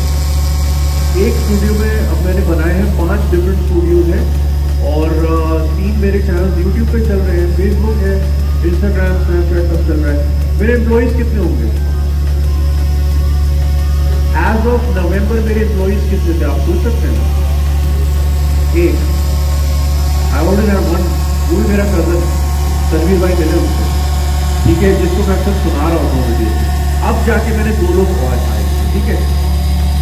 Speaker 17: एक स्टूडियो में अब मैंने बनाए हैं 5 डिफरेंट स्टूडियोज हैं और 3 मेरे चैनल यूट्यूब पे चल रहे हैं, फेसबुक है, इंस्टाग्राम, स्नैपचैट सब चल रहा है। मेरे एम्प्लॉइज कितने होंगे? एज ऑफ नवंबर मेरे एम्प्लॉइज कितने थे आप सोच सकते हैं? 1। आई ऑलरेडी हैव 1, वो भी मेरा कजन तनवीर भाई मिले उनसे, ठीक है, जिसको मैं अक्सर सुना रहा हूँ वीडियो। अब जाके मैंने 2 लोग और आए, ठीक है।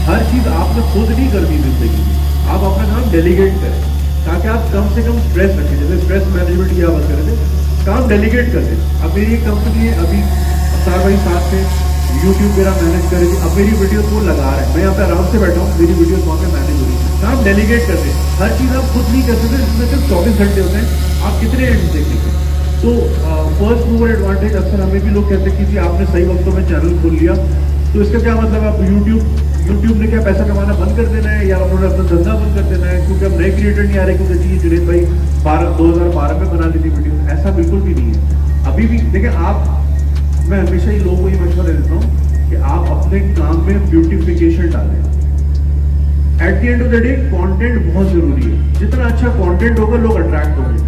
Speaker 17: हर चीज आपने खुद नहीं करनी जिंदगी में, आप अपना काम डेलीगेट करें ताकि आप कम से कम स्ट्रेस रखें। जैसे स्ट्रेस मैनेजमेंट की बात कर रहे थे, काम डेलीगेट कर दें। अब मेरी एक कंपनी है, अभी अफ्तार भाई साथ में यूट्यूब मेरा मैनेज करे, अब मेरी वीडियो वो लगा रहा है, मैं यहाँ पे आराम से बैठा हूँ, मेरी वीडियो वहाँ पे मैनेज हो रही है। काम डेलीगेट कर दें, हर चीज आप खुद नहीं कर सकते, जिसमें सिर्फ 24 घंटे होते हैं, आप कितने एंड देखेंगे। तो फर्स्ट मूवर एडवांटेज अक्सर हमें भी लोग कहते हैं कि आपने सही वक्तों में चैनल खोल लिया, तो इसका क्या मतलब? आप यूट्यूब ने क्या पैसा कमाना बंद कर देना है या उन्होंने अपना धंधा बंद कर देना है क्योंकि अब नए क्रिएटर नहीं आ रहे, क्योंकि जी जुनेद भाई 2012 में बना दी थी वीडियो? ऐसा बिल्कुल भी नहीं है। अभी भी देखिए आप, मैं हमेशा ही लोगों को ये मशवरा देता हूँ कि आप अपने काम में ब्यूटिफिकेशन डालें। At the end of the day content बहुत जरूरी है, जितना अच्छा कंटेंट होगा लोग अट्रैक्ट होंगे।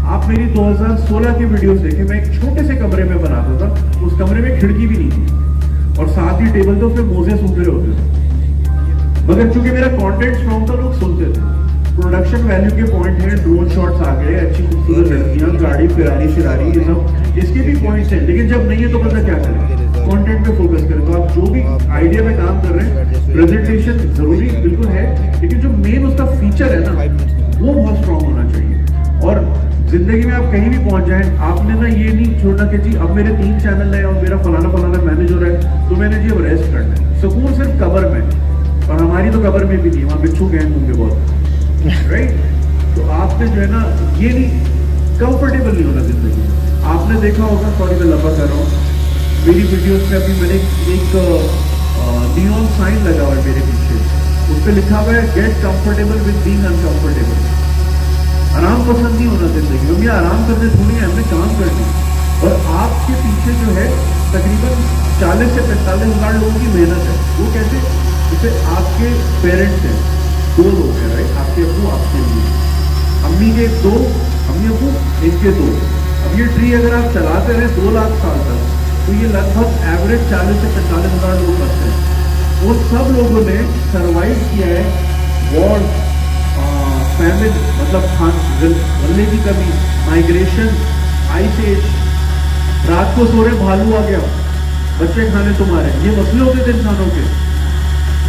Speaker 17: आप मेरी 2016 की वीडियोस देखें, मैं एक छोटे से कमरे में बनाता था, उस कमरे में खिड़की भी नहीं थी और साथ ही टेबल तो उसमें मोजे सूख रहे होते थे, मगर चूंकि मेरा कंटेंट स्ट्रॉन्ग था लोग सुनते थे। प्रोडक्शन वैल्यू के पॉइंट है, ड्रोन शॉट्स आ गए, अच्छी खूबसूरत लड़कियां, गाड़ी, फिरारी, ये सब इसके भी पॉइंट्स हैं, लेकिन जब नहीं है तो बंदा क्या करे? कंटेंट पे फोकस करें। तो आप जो भी आइडिया में काम कर रहे हैं, प्रेजेंटेशन जरूरी बिल्कुल है, लेकिन जो मेन उसका फीचर है ना, वो बहुत स्ट्रॉन्ग होना चाहिए। और जिंदगी में आप कहीं भी पहुंच जाएं, आपने ना ये नहीं छोड़ना कि जी अब मेरे 3 चैनल है और मेरा फलाना मैनेज हो रहा है तो मैंने जी अब रेस्ट करना है। सुकून सिर्फ कब्र में, और हमारी तो कब्र में भी नहीं, वहाँ बिच्छू गए होंगे बहुत, राइट? तो आपने जो है ना ये नहीं, कंफर्टेबल नहीं होना जिंदगी में। आपने देखा होगा, सॉरी मैं लंबा कर रहा हूँ, मेरी वीडियोस में अभी मैंने एक नियॉन साइन लगा हुआ है मेरे पीछे, उस पर लिखा हुआ है get comfortable with being uncomfortable. आराम पसंद नहीं होना जिंदगी में, हम ये आराम करने थोड़ी है, हमने काम करना। और आपके पीछे जो है तकरीबन 40 से 45 हज़ार लोगों की मेहनत है। वो कैसे? जैसे आपके पेरेंट्स हैं, 2 लोग हैं, राइट? आपके अब्बू, आपके लिए अम्मी के 2, अम्मी अब्बू इनके 2। अब ये ट्री अगर आप चलाते रहे 2 लाख साल तक, तो ये लगभग एवरेज 40 से 45 हज़ार लोग बचते हैं। उन सब लोगों ने सर्वाइव किया है वॉर, फैमिन, मतलब गले की कमी, माइग्रेशन, आइस एज, रात को सो रहे भालू आ गया, बच्चे खाने तुम्हारे, ये मसले होते थे इंसानों के।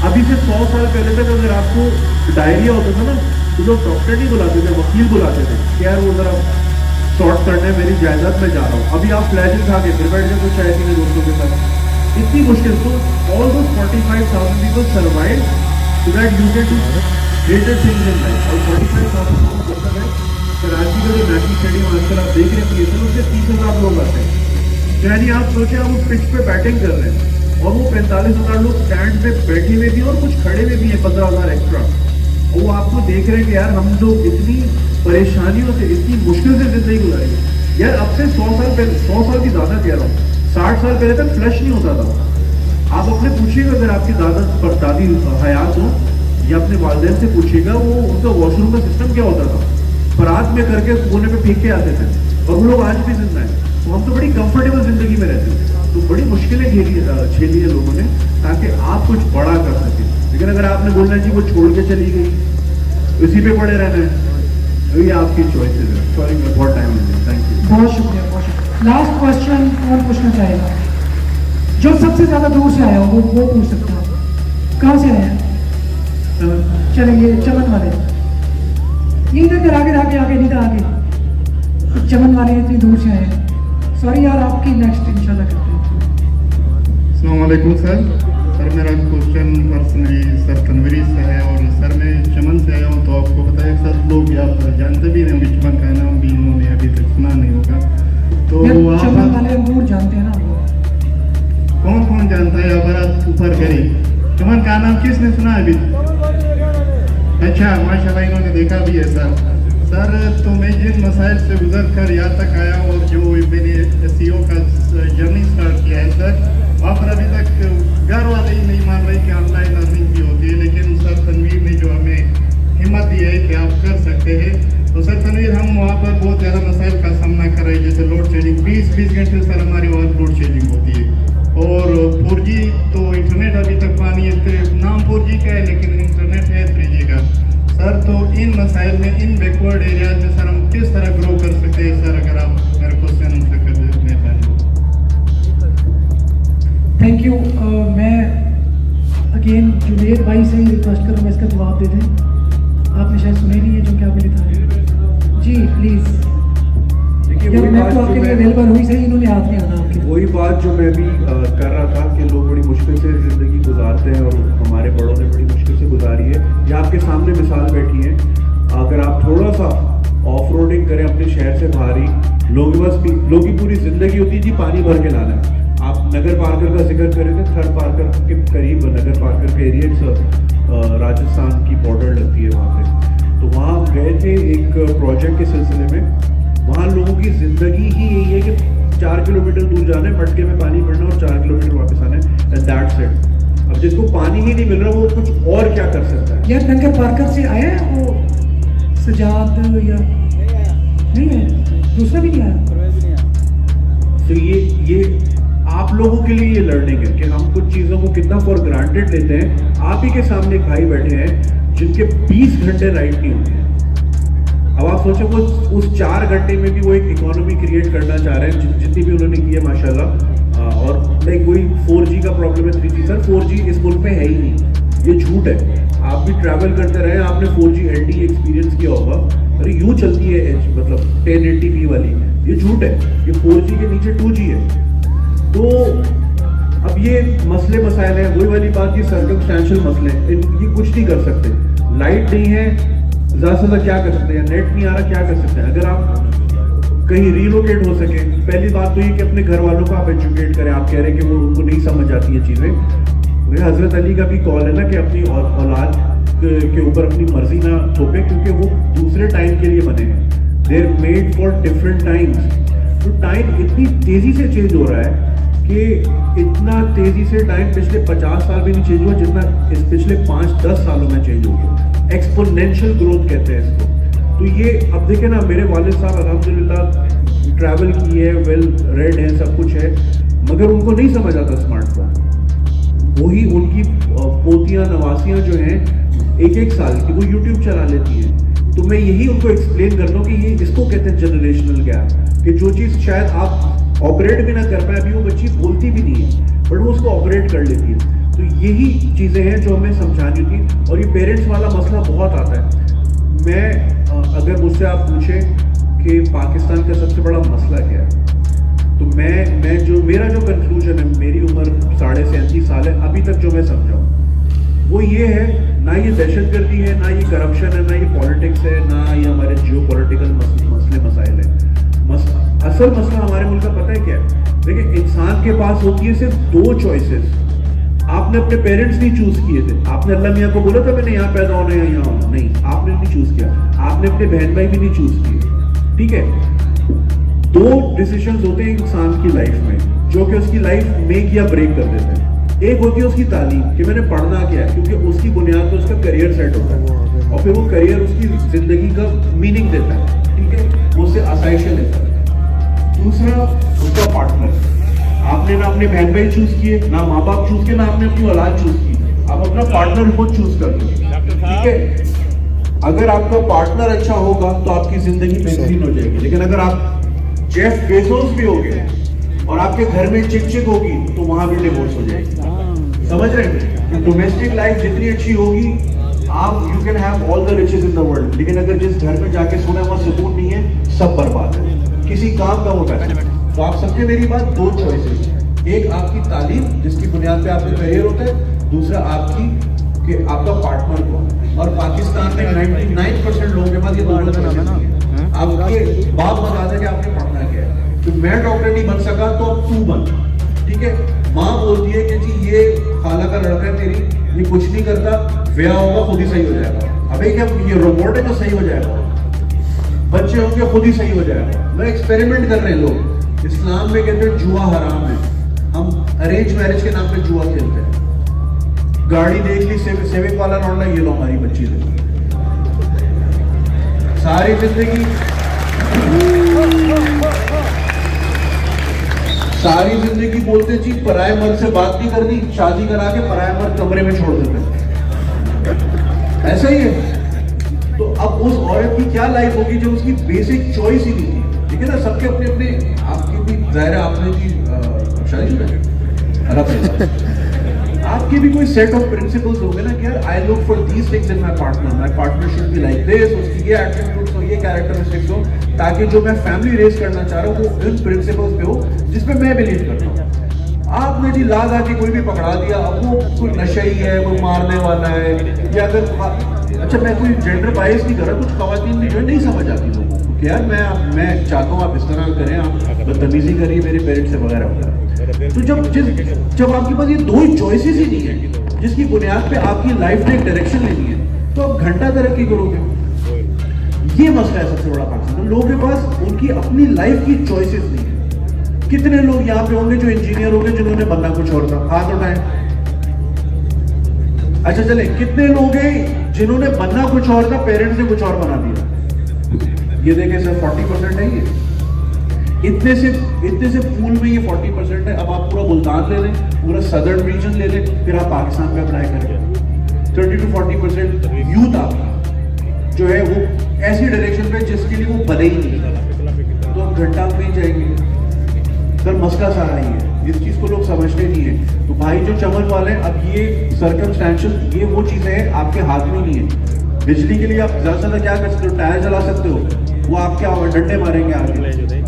Speaker 17: अभी से 100 साल पहले तक अगर आपको डायरिया होता था ना, तो लोग डॉक्टर नहीं बुलाते थे, वकील बुलाते थे कि यार वो जरा शॉर्ट करने मेरी जायदाद में जा रहा हूँ। अभी आप फ्लैजिल खा के फिर बैठ जाते चाय पीने दोस्तों के साथ, इतनी मुश्किल। तो all those 45,000 people survive so that you can do greater things in life. और 45,000 मतलब है कराची का जो नेशनल स्टेडियम आजकल आप देख रहे हैं पीएसएल, उससे 30,000 लोग आते हैं। यानी आप सोचे आप उस पिच पे बैटिंग कर रहे हैं और वो 45,000 लोग स्टैंड पे बैठे हुए भी और कुछ खड़े हुए भी हैं, 15,000 एक्स्ट्रा। और वो आपको देख रहे हैं कि यार हम लोग इतनी परेशानियों से, इतनी मुश्किल से जिंदगी गुजारी। यार अब से 100 साल पहले, 100 साल की ज्यादा कह रहा हूँ, 60 साल पहले तक फ्लश नहीं होता था। आप अपने पूछिएगा, अगर आपकी दादा दादी हयात हो या अपने वालिदैन से पूछिएगा, वो उनका वॉशरूम का सिस्टम क्या होता था, परात में करके कोने पे फेंक के आते थे, और वो लोग आज भी जिंदा है। तो हम तो बड़ी कंफर्टेबल जिंदगी में रहते हैं। तो बड़ी मुश्किलें झेली है लोगों ने ताकि आप कुछ बड़ा कर सकें। लेकिन अगर आपने बोलना है जी वो छोड़ के चली गई, इसी पे पड़े रहना है,
Speaker 12: तो ये आपकी चॉइसेस है। सॉरी मैं बहुत टाइम ले लिया, थैंक यू।
Speaker 9: बहुत शुक्रिया, बहुत शुक्रिया। लास्ट क्वेश्चन कौन पूछना चाहेगा? जो सबसे ज्यादा दूर से आया हो वो पूछ सकता है। कहाँ से आया? चलेंगे चमन वाले, ये इधर आगे नहीं था आगे, चमन वाले इतनी दूर से आए। सॉरी यार, आपकी नेक्स्ट इंशाल्लाह करते हैं।
Speaker 12: अस्सलाम वालेकुम सर, मेरा क्वेश्चन पर्सनली सर तनवीर से है और सर मैं चमन से आया हूँ। तो आपको पता है सर, लोग आप जानते भी नहीं, चमन का नाम भी इन्होंने अभी तक सुना नहीं होगा। तो
Speaker 9: चमन वाले अंगूर जानते हैं ना?
Speaker 12: कौन जानता है? अब ऊपर करी, चमन का नाम किसने सुना अभी? अच्छा माशाल्लाह, इन्होंने देखा भी है सर। तो मैं जिन मसाइल से गुजर कर यहाँ तक आया और जो मैंने SEO का जर्नी स्टार्ट किया है सर, वहाँ पर अभी तक घर वाले ही नहीं मान रहे कि ऑनलाइन अर्निंग भी होती है। लेकिन सर तनवीर ने जो हमें हिम्मत दी है कि आप कर सकते हैं, तो सर तनवीर हम वहाँ पर बहुत ज़्यादा मसाइल का सामना कर रहे हैं, जैसे लोड शेडिंग। 20 घंटे सर हमारी वहाँ लोड शेडिंग होती है। और 4G तो इंटरनेट अभी तक पानी नाम 4G का है लेकिन इंटरनेट है 3G का सर। तो इन मसाइल में, इन बैकवर्ड एरियाज में सर हम किस तरह ग्रो कर सकते हैं सर, अगर आप मेरे क्वेश्चन आंसर कर दें।
Speaker 9: Thank you. मैं अगेन जुनेद भाई से ही रिक्वेस्ट करूँगा इसका जवाब दे दें। आपने शायद सुने नहीं है जो क्या बोले था। जी प्लीज़। देखिए मैं तो आपके लिए अवेलेबल हुई सही, इन्होंने हाथ नहीं आना आपके।
Speaker 11: वही बात जो मैं भी कर रहा था कि लोग बड़ी मुश्किल से ज़िंदगी गुजारते हैं और हमारे बड़ों ने बड़ी मुश्किल से गुजारी है। ये आपके सामने मिसाल बैठी है। अगर आप थोड़ा सा ऑफ रोडिंग करें अपने शहर से बाहर ही, लोगों की पूरी ज़िंदगी होती है जी पानी भर के लाना है। आप नगर पार्कर का जिक्र करें तो थर्ड पार्कर के करीब नगर पार्कर के एरिया राजस्थान की बॉर्डर लगती है वहाँ पे। तो वहाँ गए थे एक प्रोजेक्ट के सिलसिले में। वहाँ लोगों की ज़िंदगी ही यही है कि 4 किलोमीटर दूर जाना है, मटके में पानी भरना और 4 किलोमीटर वापस आना है, एंड दैट्स इट। अब जिसको पानी ही नहीं मिल रहा वो कुछ और क्या कर सकता है?
Speaker 9: यार नगर पार्कर से आया है वो सजाद या नहीं है? दूसरा भी नहीं आया।
Speaker 11: तो ये आप लोगों के लिए ये लर्निंग है कि हम कुछ चीज़ों को कितना फॉर ग्रांटेड लेते हैं। आप ही के सामने एक भाई बैठे हैं जिनके 20 घंटे राइड नहीं होते हैं। अब आप सोचो वो उस 4 घंटे में भी वो एक इकोनॉमी क्रिएट करना चाह रहे हैं जितनी भी उन्होंने की है माशाल्लाह। और लाइक कोई 4G का प्रॉब्लम है 3G सर 4G इस मुल्क में है ही नहीं, ये झूठ है। आप भी ट्रैवल करते रहे, आपने 4G LTE एक्सपीरियंस किया होगा। अरे यूँ चलती है मतलब 1080p वाली, ये झूठ है। ये 4G के नीचे 2G है। तो अब ये मसले मसाइल हैं, वही वाली बात, ये सर्कमस्टेंशियल मसले हैं, ये कुछ नहीं कर सकते। लाइट नहीं है, ज़्यादा से ज़्यादा क्या कर सकते हैं? नेट नहीं आ रहा, क्या कर सकते हैं? अगर आप कहीं रीलोकेट हो सके, पहली बात तो ये कि अपने घर वालों को आप एजुकेट करें। आप कह रहे हैं कि वो उनको नहीं समझ आती है चीज़ें। वही हज़रत अली का भी कॉल है ना कि अपनी औलाद के ऊपर अपनी मर्जी ना थोपे, क्योंकि वो दूसरे टाइम के लिए बने हैं। They are made for different times. तो टाइम इतनी तेज़ी से चेंज हो रहा है कि इतना तेज़ी से टाइम पिछले 50 साल में नहीं चेंज हुआ जितना इस पिछले 5-10 सालों में चेंज हो गया। एक्सपोनेंशियल ग्रोथ कहते हैं इसको। तो ये अब देखें ना, मेरे वालिद साहब अल्हम्दुलिल्लाह ट्रैवल की है, वेल रेड है, सब कुछ है, मगर उनको नहीं समझ आता स्मार्टफोन। वही उनकी पोतियाँ नवासियाँ जो हैं 1-1 साल की, वो यूट्यूब चला लेती हैं। तो मैं यही उनको एक्सप्लेन करता हूँ कि ये इसको कहते हैं जनरेशनल गैप, कि जो चीज़ शायद आप ऑपरेट भी ना कर पाए, अभी वो बच्ची बोलती भी नहीं है बट वो उसको ऑपरेट कर लेती है। तो यही चीज़ें हैं जो हमें समझानी थी। और ये पेरेंट्स वाला मसला बहुत आता है। मैं अगर मुझसे आप पूछें कि पाकिस्तान का सबसे बड़ा मसला क्या है, तो मेरा जो कंक्लूजन है, मेरी उम्र 37.5 साल है, अभी तक जो मैं समझा वो ये है, ना ये दहशतगर्दी है, ना ये करप्शन है, ना ये पॉलिटिक्स है, ना ये हमारे जियोपॉलिटिकल मसले मसाइल है। असल मसला हमारे मुल्क का पता है क्या है? देखिए, इंसान के पास होती है सिर्फ 2 चॉइसेस। आपने अपने पेरेंट्स नहीं चूज किए थे। आपने अल्लाह मियाँ को बोला था मैंने यहाँ पैदा होना है यहाँ होना, नहीं, आपने नहीं चूज किया। आपने अपने बहन भाई भी नहीं चूज किए, ठीक है। 2 डिसीजंस होते हैं इंसान की लाइफ में जो कि उसकी लाइफ मेक या ब्रेक कर देते हैं। एक होती है उसकी तालीम, कि मैंने पढ़ना क्या है, क्योंकि उसकी बुनियाद पर उसका करियर सेट होता है और फिर वो करियर उसकी जिंदगी का मीनिंग देता है, ठीक है, वो उससे आसाइशें लेता है। दूसरा उसका पार्टनर। आपने ना अपने बहन भाई चूज किए, ना माँ बाप चूज किए, ना आपने अपनी औलाद चूज की, आप अपना पार्टनर खुद चूज कर लो, ठीक है। अगर आपका पार्टनर अच्छा होगा तो आपकी जिंदगी बेहतरीन हो जाएगी। लेकिन अगर आप जेफ बेजोस भी हो गए और आपके घर में चिक चिक होगी तो वहां भी डिवोर्स हो जाएगी। समझ रहे हैं? डोमेस्टिक लाइफ जितनी अच्छी होगी आप you can have all the riches in the world, लेकिन अगर जिस घर में जाके सोना वहां सुकून नहीं है, सब बर्बाद है, किसी काम का वो पैसा। तो आप सबके मेरी बात, दो चॉइसेस, एक आपकी तालीम जिसकी बुनियाद पे आपका करियर होता है, दूसरा आपकी कि आपका पार्टनर को। और पाकिस्तान में 99% लोगों के पास ये दोनों चॉइसेस नहीं है। आपके बाप बता दे कि आपने पढ़ना क्या है, तो मैं डॉक्टर नहीं बन सका तो अब तू बन, ठीक है। माँ बोलती है कि जी ये खाला का लड़का है तेरी, ये कुछ नहीं करता, ब्याह होगा खुद ही सही हो जाएगा। अबे क्या ये रोबोट है जो सही हो जाएगा? बच्चे होंगे खुद ही सही हो जाएगा। मैं एक्सपेरिमेंट कर रहे हैं लोग। इस्लाम में कहते हैं जुआ हराम है, हम अरेंज मैरिज के नाम पे जुआ खेलते हैं। गाड़ी देख ली, सेविंग वाला लौंडा, ये लो हमारी बच्ची दे, सारी जिंदगी बोलते जी पराये मर्द से बात नहीं करनी, शादी करा के पराये मर्द कमरे में छोड़ देते, ऐसा ही है। तो अब उस औरत की क्या लाइफ होगी जब उसकी बेसिक चॉइस ही नहीं थी, ठीक है ना। सबके अपने अपने, आपकी भी जाहिर है आपने भी शादी है, आपके भी कोई सेट ऑफ प्रिंसिपल्स होंगे ना कि यार I look for these things in my partner should be like this, उसकी ये एट्रिब्यूट्स हो, ये कैरेक्टरिस्टिक्स हो, ताकि जो मैं फैमिली रेस करना चाह रहा हूँ वो इन प्रिंसिपल्स पे हो जिसमें मैं बिलीव करता हूँ। आपने जी ला गा के कोई भी पकड़ा दिया, अब वो कोई नशे ही है, वो मारने वाला है, या अगर अच्छा मैं कोई जेंडर बायस नहीं कर रहा, कुछ खवातीन भी जो नहीं समझ आती लोगों को कि यार मैं चाहता हूँ आप इस तरह करें, आप बदतमीजी करिए मेरे पेरेंट्स से वगैरह वगैरह। तो जब आपके पास ये दो ही चॉइसेस ही नहीं है जिसकी बुनियाद पे आपकी लाइफ में एक डायरेक्शन लेनी है, तो आप घंटा तरक्की करोगे। ये मसला है सबसे बड़ा पाकिस्तान। लोगों के पास उनकी अपनी लाइफ की चॉइसेस नहीं है। कितने लोग यहाँ पे होंगे जो इंजीनियर होंगे जिन्होंने बनना कुछ और था, हाथ उठाएं। अच्छा चले, कितने लोग हैं जिन्होंने बनना कुछ और था, पेरेंट्स ने कुछ और बना दिया? ये देखें सर 40% है ये। इतने से पूल में ये 40% है। अब आप पूरा मुल्तान ले लें, पूरा सदर्न रीजन ले लें, फिर आप पाकिस्तान में अप्लाई करें, 30 to 40% यूथ आपका जो है वो ऐसी डायरेक्शन पे जिसके लिए वो बने ही नहीं, तो आप घंटा में ही जाएंगे। सर मसला सारा ही है, इस चीज को लोग समझते नहीं है। तो भाई जो चमन वाले हैं, अब ये सर्कमस्टेंशियल, ये वो चीजें हैं आपके हाथ में नहीं है। बिजली के लिए आप ज्यादा से ज्यादा क्या कर सकते हो? टायर जला सकते हो, वो आप क्या डंडे मारेंगे आगे,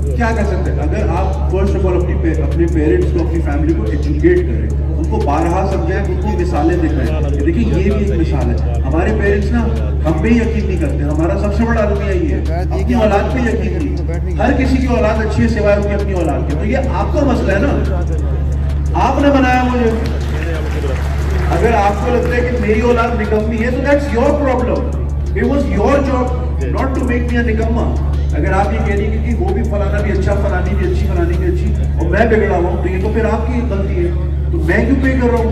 Speaker 11: क्या कर सकते हैं? अगर आप फर्स्ट ऑफ ऑल अपने पेरेंट्स को, अपनी फैमिली को एजुकेट करें, उनको बारहा समझाएं, उनको मिसालें दिखाएं। देखिए ये भी एक मिसाल है। हमारे पेरेंट्स ना हम पे यकीन नहीं करते, हमारा सबसे बड़ा अलमिया ये है, अपनी औलाद पे यकीन नहीं। हर किसी की औलाद अच्छी है सिवाय उनकी अपनी औलाद के। तो ये आपका मसला है ना, आपने बनाया मुझे। अगर आपको लगता है कि मेरी औलाद निकम्मी है तो that's your problem, it was your job not to make me a निकम्मा। अगर आप ये कह रही है कि वो भी फलाना भी अच्छा, फलानी भी अच्छी, फलानी भी अच्छी, और मैं बिगड़ा हुआ हूँ, तो ये तो फिर आपकी गलती है, तो मैं क्यों पे कर रहा हूँ?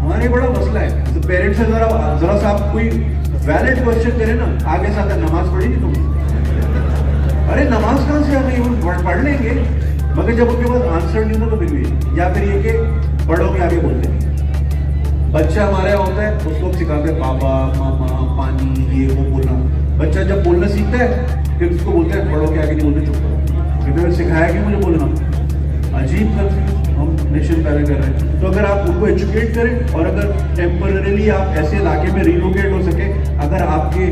Speaker 11: हमारे बड़ा मसला है। तो पेरेंट्स से जरा सा आप कोई वैलिड क्वेश्चन करें ना, आगे से आकर नमाज पढ़ी नहीं तुम? अरे नमाज कहाँ से आ गई? वो पढ़ लेंगे, मगर जब उनके पास आंसर नहीं होता तो फिर भी, या फिर ये कि बड़ों के आगे बोलते नहीं। बच्चा हमारे यहाँ होता है, उसको सिखाते हैं पापा मामा पानी ये वो बोलना। बच्चा जब बोलना सीखता है फिर उसको बोलते हैं बड़ों के आगे नहीं बोलते, चुप करो। फिर सिखाया कि मुझे बोलना, अजीब कंफ्यूज हम नेशन पैदा कर रहे हैं। तो अगर आप उनको एजुकेट करें, और अगर टेम्पररीली आप ऐसे इलाके में रिलोकेट हो सके, अगर आपके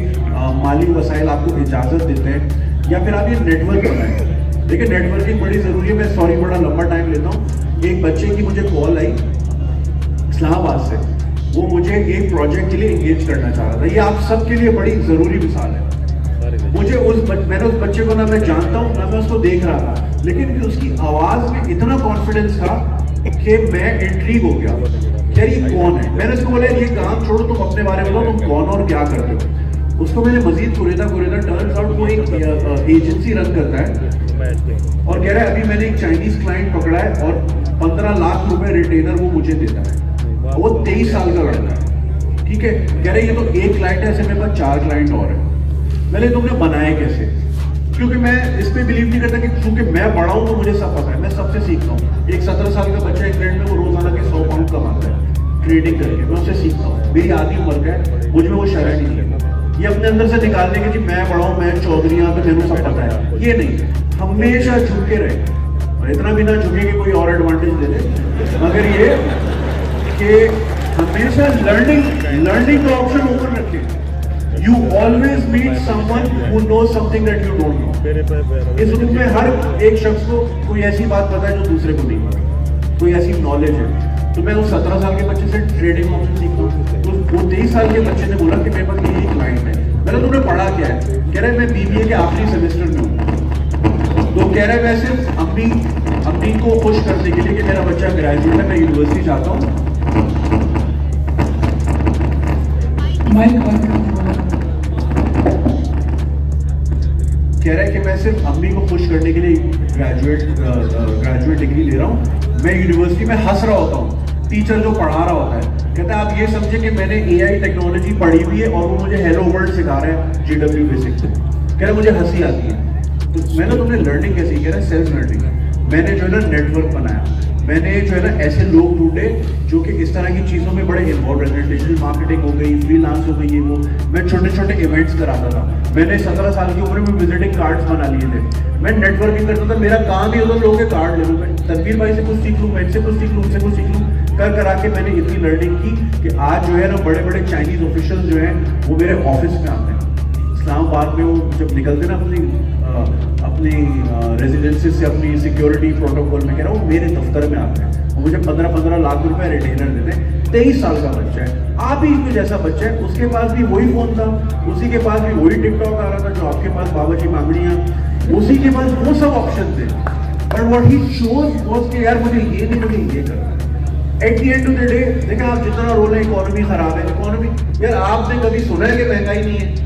Speaker 11: माली वसाइल आपको इजाज़त देते हैं, या फिर आप ये नेटवर्क बनाएं। देखिए नेटवर्किंग बड़ी ज़रूरी है। मैं सॉरी बड़ा लंबा टाइम लेता हूँ। एक बच्चे की मुझे कॉल आई इस्लामाबाद से, वो मुझे एक प्रोजेक्ट के लिए एंगेज करना चाह रहा था। ये आप सबके लिए बड़ी ज़रूरी मिसाल है। मैंने उस बच्चे को ना मैं जानता हूँ ना मैं उसको देख रहा था, लेकिन उसकी आवाज़ में इतना कॉन्फिडेंस था कि मैं इंट्रीग हो गया। यार ये कौन है? मैंने उसको बोला ये काम छोड़ो, तुम अपने बारे में बताओ, तुम कौन और क्या करते हो। उसको मैंने मजीद कुरेदा टर्न्स आउट वो एक एजेंसी रन करता है, और कह रहा है अभी मैंने एक चाइनीज क्लाइंट पकड़ा है और 15 लाख रुपए रिटेनर वो मुझे देता है। वो 23 साल का लड़का है, ठीक है। कह रहे ये तो एक क्लाइंट है, ऐसे मेरे पास 4 क्लाइंट और है। मैंने तुमने बनाए कैसे? क्योंकि मैं इस पे बिलीव नहीं करता कि क्योंकि मैं बड़ा हूं तो मुझे सब पता है, मैं सबसे सीखता हूँ। एक 17 साल का बच्चा एक ट्रेड में वो रोजाना के 100 पाउंड कमाता है ट्रेडिंग करके, मैं उससे सीखता हूँ। मेरी आधी उम्र का है, मुझ में वो शरारत नहीं है।
Speaker 17: ये अपने अंदर से निकालने के जी मैं बड़ा हूं, मैं चौधरी यहाँ पे मेरे को सब पता है, ये नहीं, हमेशा झुके रहे, और इतना भी ना झुके कि कोई और एडवांटेज दे दे, मगर ये कि हमेशा लर्निंग का ऑप्शन ओपन रखें। You always meet someone who knows something that you don't know. इस रूम में हर एक शख्स को कोई ऐसी बात पता है जो दूसरे को नहीं पता, कोई ऐसी नॉलेज है। तो मैं उस 17 साल के बच्चे से ट्रेडिंग ऑप्शन सीखता हूँ, तो वो 23 साल के बच्चे ने बोला कि मेरे पास ये क्लाइंट है, मैंने तुमने पढ़ा क्या है, कह रहा है मैं BBA के आखिरी सेमेस्टर में हूँ। तो कह रहा है मैं सिर्फ अम्मी को खुश करने के लिए कि मेरा बच्चा ग्रेजुएट है, मैं यूनिवर्सिटी चाहता हूँ। कह रहा है कि मैं सिर्फ अम्मी को खुश करने के लिए ग्रेजुएट डिग्री ले रहा हूँ, मैं यूनिवर्सिटी में हंस रहा होता हूँ, टीचर जो पढ़ा रहा होता है कहता है आप ये समझे कि मैंने AI टेक्नोलॉजी पढ़ी हुई है और वो मुझे हेलो वर्ल्ड सिखा रहा है GW बेसिक से, कह रहा है मुझे हंसी आती है। तो मैंने तुमने लर्निंग कैसे, कह रहा है सेल्फ लर्निंग। मैंने जो है ना नेटवर्क बनाया, मैंने जो है ना ऐसे लोग ढूंढे जो कि इस तरह की चीज़ों में बड़े इन्वॉल्व रहते हैं, डिजिटल मार्केटिंग हो गई, फ्रीलांस हो गई, ये वो। मैं छोटे छोटे इवेंट्स कराता था, मैंने 17 साल की उम्र में विजिटिंग कार्ड्स बना लिए थे, मैं नेटवर्किंग करता था, मेरा काम ही होता लोगों के कार्ड ले लूँ, मैं तनवीर भाई से कुछ सीख लूँ, मैं इनसे कुछ सीख लूँ, उनसे कुछ सीख लूँ, कर करा के मैंने इतनी लर्निंग की कि आज जो है ना बड़े बड़े चाइनीज ऑफिशियल जो हैं वो मेरे ऑफिस में आते हैं। इस्लामाबाद में वो जब निकलते ना अपनी रेजिडेंसी से, अपनी सिक्योरिटी प्रोटोकॉल में, कह रहा हूँ मेरे दफ्तर में आते हैं और मुझे 15-15 लाख रुपए रिटेनर देते हैं। 23 साल का बच्चा है, आप ही इनके जैसा बच्चा है, उसके पास भी वही फोन था, उसी के पास भी वही टिकटॉक आ रहा था जो आपके पास, बाबा जी मांगड़ियाँ, उसी के पास वो सब ऑप्शन थे। और व्हाट ही शोज वाज कि यार मुझे ये नहीं, मुझे ये करना है। At the end of the day देखा आप जितना रोल है इकोनॉमी खराब है, इकोनॉमी यार आपने कभी सुना है कि महंगाई नहीं है?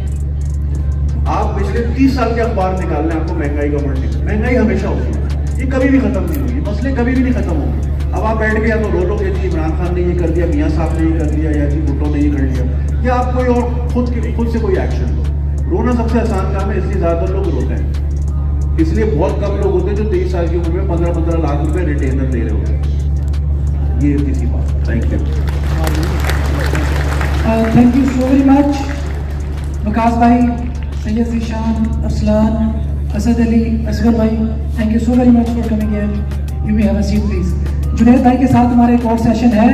Speaker 17: आप पिछले 30 साल के अखबार निकाल लें, आपको महंगाई का वर्ड नहीं, महंगाई हमेशा होगी, ये कभी भी खत्म नहीं होगी, मसले कभी भी नहीं खत्म होंगे। अब आप बैठ के या तो रो लोगे जी इमरान खान ने ये कर दिया, मियाँ साहब ने ये कर दिया, या जी भुट्टो ने ये कर दिया, या आप कोई और खुद से कोई एक्शन लो। रोना सबसे आसान काम है, इसलिए ज्यादातर लोग रोते हैं, इसलिए बहुत कम लोग होते हैं जो 23 साल की उम्र में 15-15 लाख रुपए रिटेनर दे रहे होते हैं। ये किसी बात। Thank you,
Speaker 9: thank you so very much Waqas भाई, सैयद ज़ीशान, अरसलान, असद अली, असगर भाई, thank you so very much for coming here. You may have a seat please. Junaid भाई के साथ हमारा एक और सेशन है।